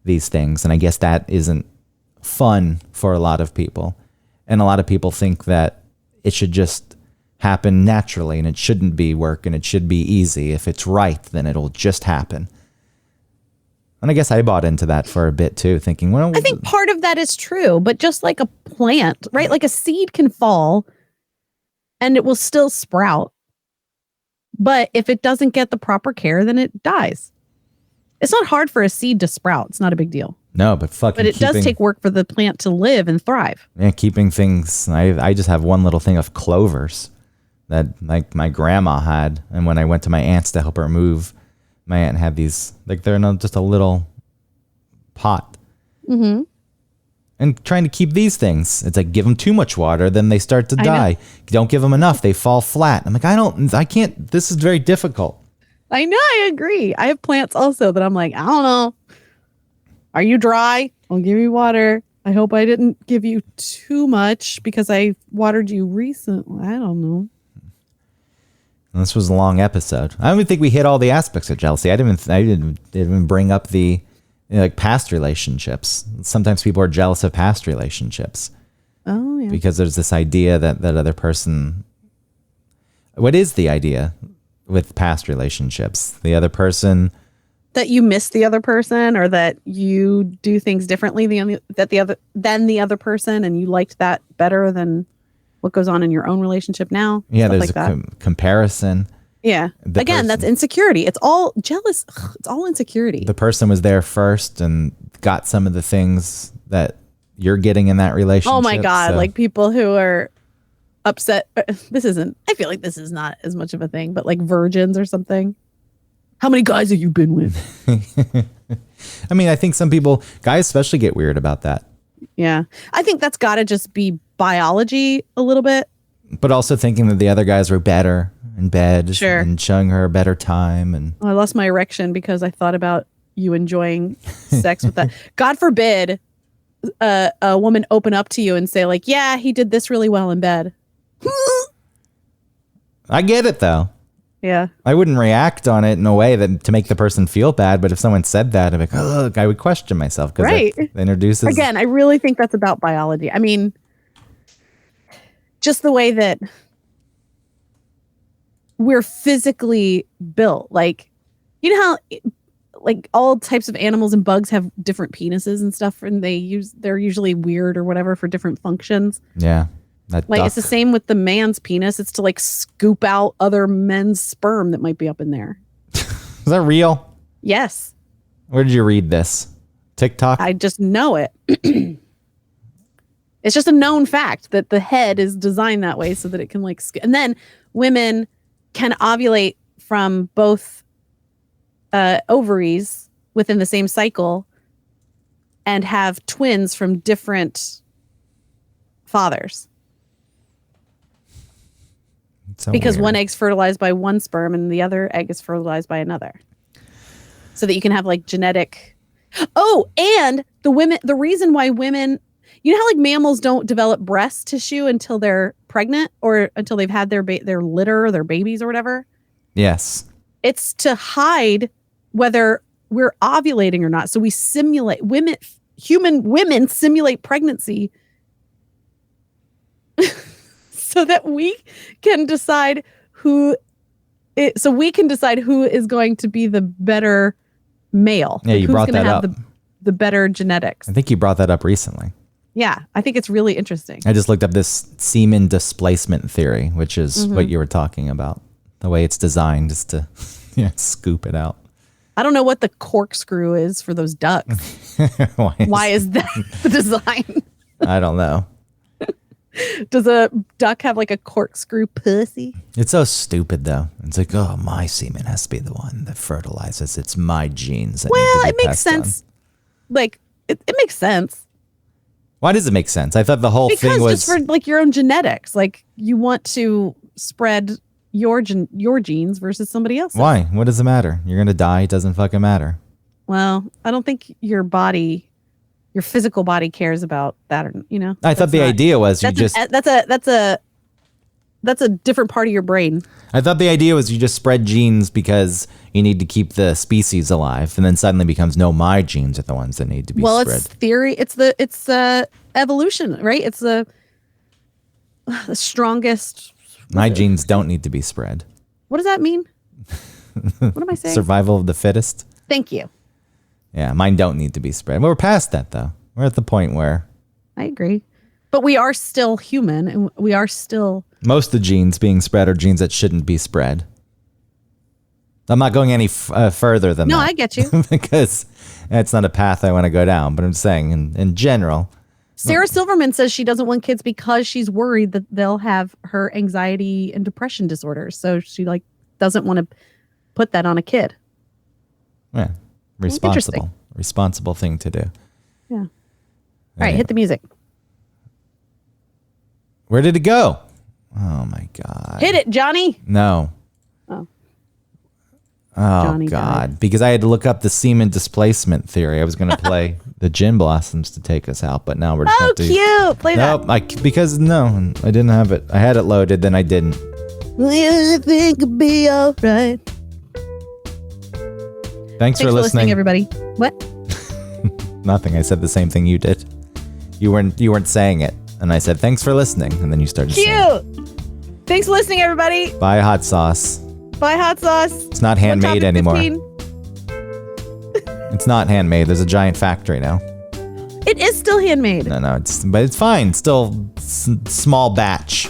these things. And I guess that isn't fun for a lot of people. And a lot of people think that it should just happen naturally and it shouldn't be work and it should be easy. If it's right, then it'll just happen. And I guess I bought into that for a bit too, thinking, well, I think part of that is true, but just like a plant, right? Like a seed can fall and it will still sprout. But if it doesn't get the proper care, then it dies. It's not hard for a seed to sprout. It's not a big deal. No, but But it does take work for the plant to live and thrive. Yeah, keeping things. I just have one little thing of clovers that like my grandma had, and when I went to my aunt's to help her move, my aunt had these like they're in just a little pot. Mm-hmm. And trying to keep these things, it's like give them too much water, then they start to die. Don't give them enough, they fall flat. I'm like, I can't. This is very difficult. I know, I agree. I have plants also that I'm like, I don't know. Are you dry? I'll give you water. I hope I didn't give you too much because I watered you recently. I don't know. This was a long episode. I don't even think we hit all the aspects of jealousy. I didn't even bring up the like past relationships. Sometimes people are jealous of past relationships. Oh, yeah. Because there's this idea that that other person. What is the idea with past relationships? The other person. That you miss the other person, or that you do things differently than the other person, and you liked that better than what goes on in your own relationship now. Yeah, Stuff there's like a that. comparison. Yeah. Again, that's insecurity. It's all jealous. It's all insecurity. The person was there first and got some of the things that you're getting in that relationship. Oh my God. so- Like people who are upset. I feel like this is not as much of a thing, but like virgins or something. How many guys have you been with? I mean, I think some people, guys especially, get weird about that. Yeah. I think that's got to just be biology a little bit. But also thinking that the other guys were better in bed Sure. and showing her a better time. And I lost my erection because I thought about you enjoying sex with that. God forbid a woman open up to you and say like, yeah, he did this really well in bed. I get it, though. Yeah. I wouldn't react on it in a way that to make the person feel bad. But if someone said that, I'd be like, oh, look, I would question myself because Right. it introduces. Again, I really think that's about biology. I mean, just the way that we're physically built. Like, you know how like all types of animals and bugs have different penises and stuff, and they're usually weird or whatever for different functions. Yeah. That Like duck. it's the same with the man's penis. It's to like scoop out other men's sperm that might be up in there. Is that real? Yes, Where did you read this? TikTok? I just know it. It's just a known fact that the head is designed that way so that it can like, and then women can ovulate from both ovaries within the same cycle and have twins from different fathers. So Because weird. one egg's fertilized by one sperm and the other egg is fertilized by another. So that you can have like genetic. Oh, and the reason why women, you know how like mammals don't develop breast tissue until they're pregnant or until they've had their litter or their babies or whatever? Yes. It's to hide whether we're ovulating or not. So we simulate human women simulate pregnancy so that we can decide who is going to be the better male. Yeah, you who's brought gonna that have up. the better genetics. I think you brought that up recently. Yeah, I think it's really interesting. I just looked up this semen displacement theory, which is what you were talking about. The way it's designed is to scoop it out. I don't know what the corkscrew is for those ducks. Why is that the design? I don't know. Does a duck have like a corkscrew pussy? It's so stupid, though. It's like, oh, my semen has to be the one that fertilizes. It's my genes. That need Well, to it be makes passed on. sense. Like it makes sense Why does it make sense? I thought the whole because thing was just for like your own genetics, like you want to spread your genes versus somebody else's. why? What does it matter? You're gonna die. It doesn't fucking matter. Well, I don't think your physical body cares about that, or I thought the idea was you just. That's a different part of your brain. I thought the idea was you just spread genes because you need to keep the species alive, and then suddenly becomes no, my genes are the ones that need to be Well, spread. it's theory. It's evolution, right? It's the strongest. My genes don't need to be spread. What does that mean? What am I saying? Survival of the fittest. Thank you. Yeah, mine don't need to be spread. We're past that, though. We're at the point where I agree. But we are still human, and we are still... most of the genes being spread are genes that shouldn't be spread. I'm not going any further than that. No, I get you. Because it's not a path I want to go down. But I'm saying in general... Sarah Silverman says she doesn't want kids because she's worried that they'll have her anxiety and depression disorders. So she doesn't want to put that on a kid. Yeah. Responsible thing to do. Yeah. All right, hit the music. Where did it go? Oh my God. Hit it, Johnny. No. Oh. Oh Johnny God. died. Because I had to look up the semen displacement theory. I was going to play the Gin Blossoms to take us out, but now we're just Oh, going to cute. Play that. Nope, because I didn't have it. I had it loaded, then I didn't. I think it'll be all right. Thanks for listening, everybody. What? Nothing. I said the same thing you did. You weren't saying it, and I said thanks for listening, and then you started saying Cute. Thanks for listening, everybody. it. Buy hot sauce. Buy hot sauce. It's not handmade anymore. 15. It's not handmade. There's a giant factory now. It is still handmade. No, but it's fine. Still small batch.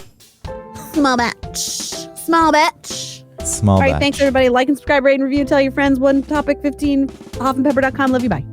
Small batch. Small batch. Small All right, batch. thanks, everybody. Like and subscribe, rate and review. Tell your friends. One topic 15. Hoffandpepper.com. Love you. Bye.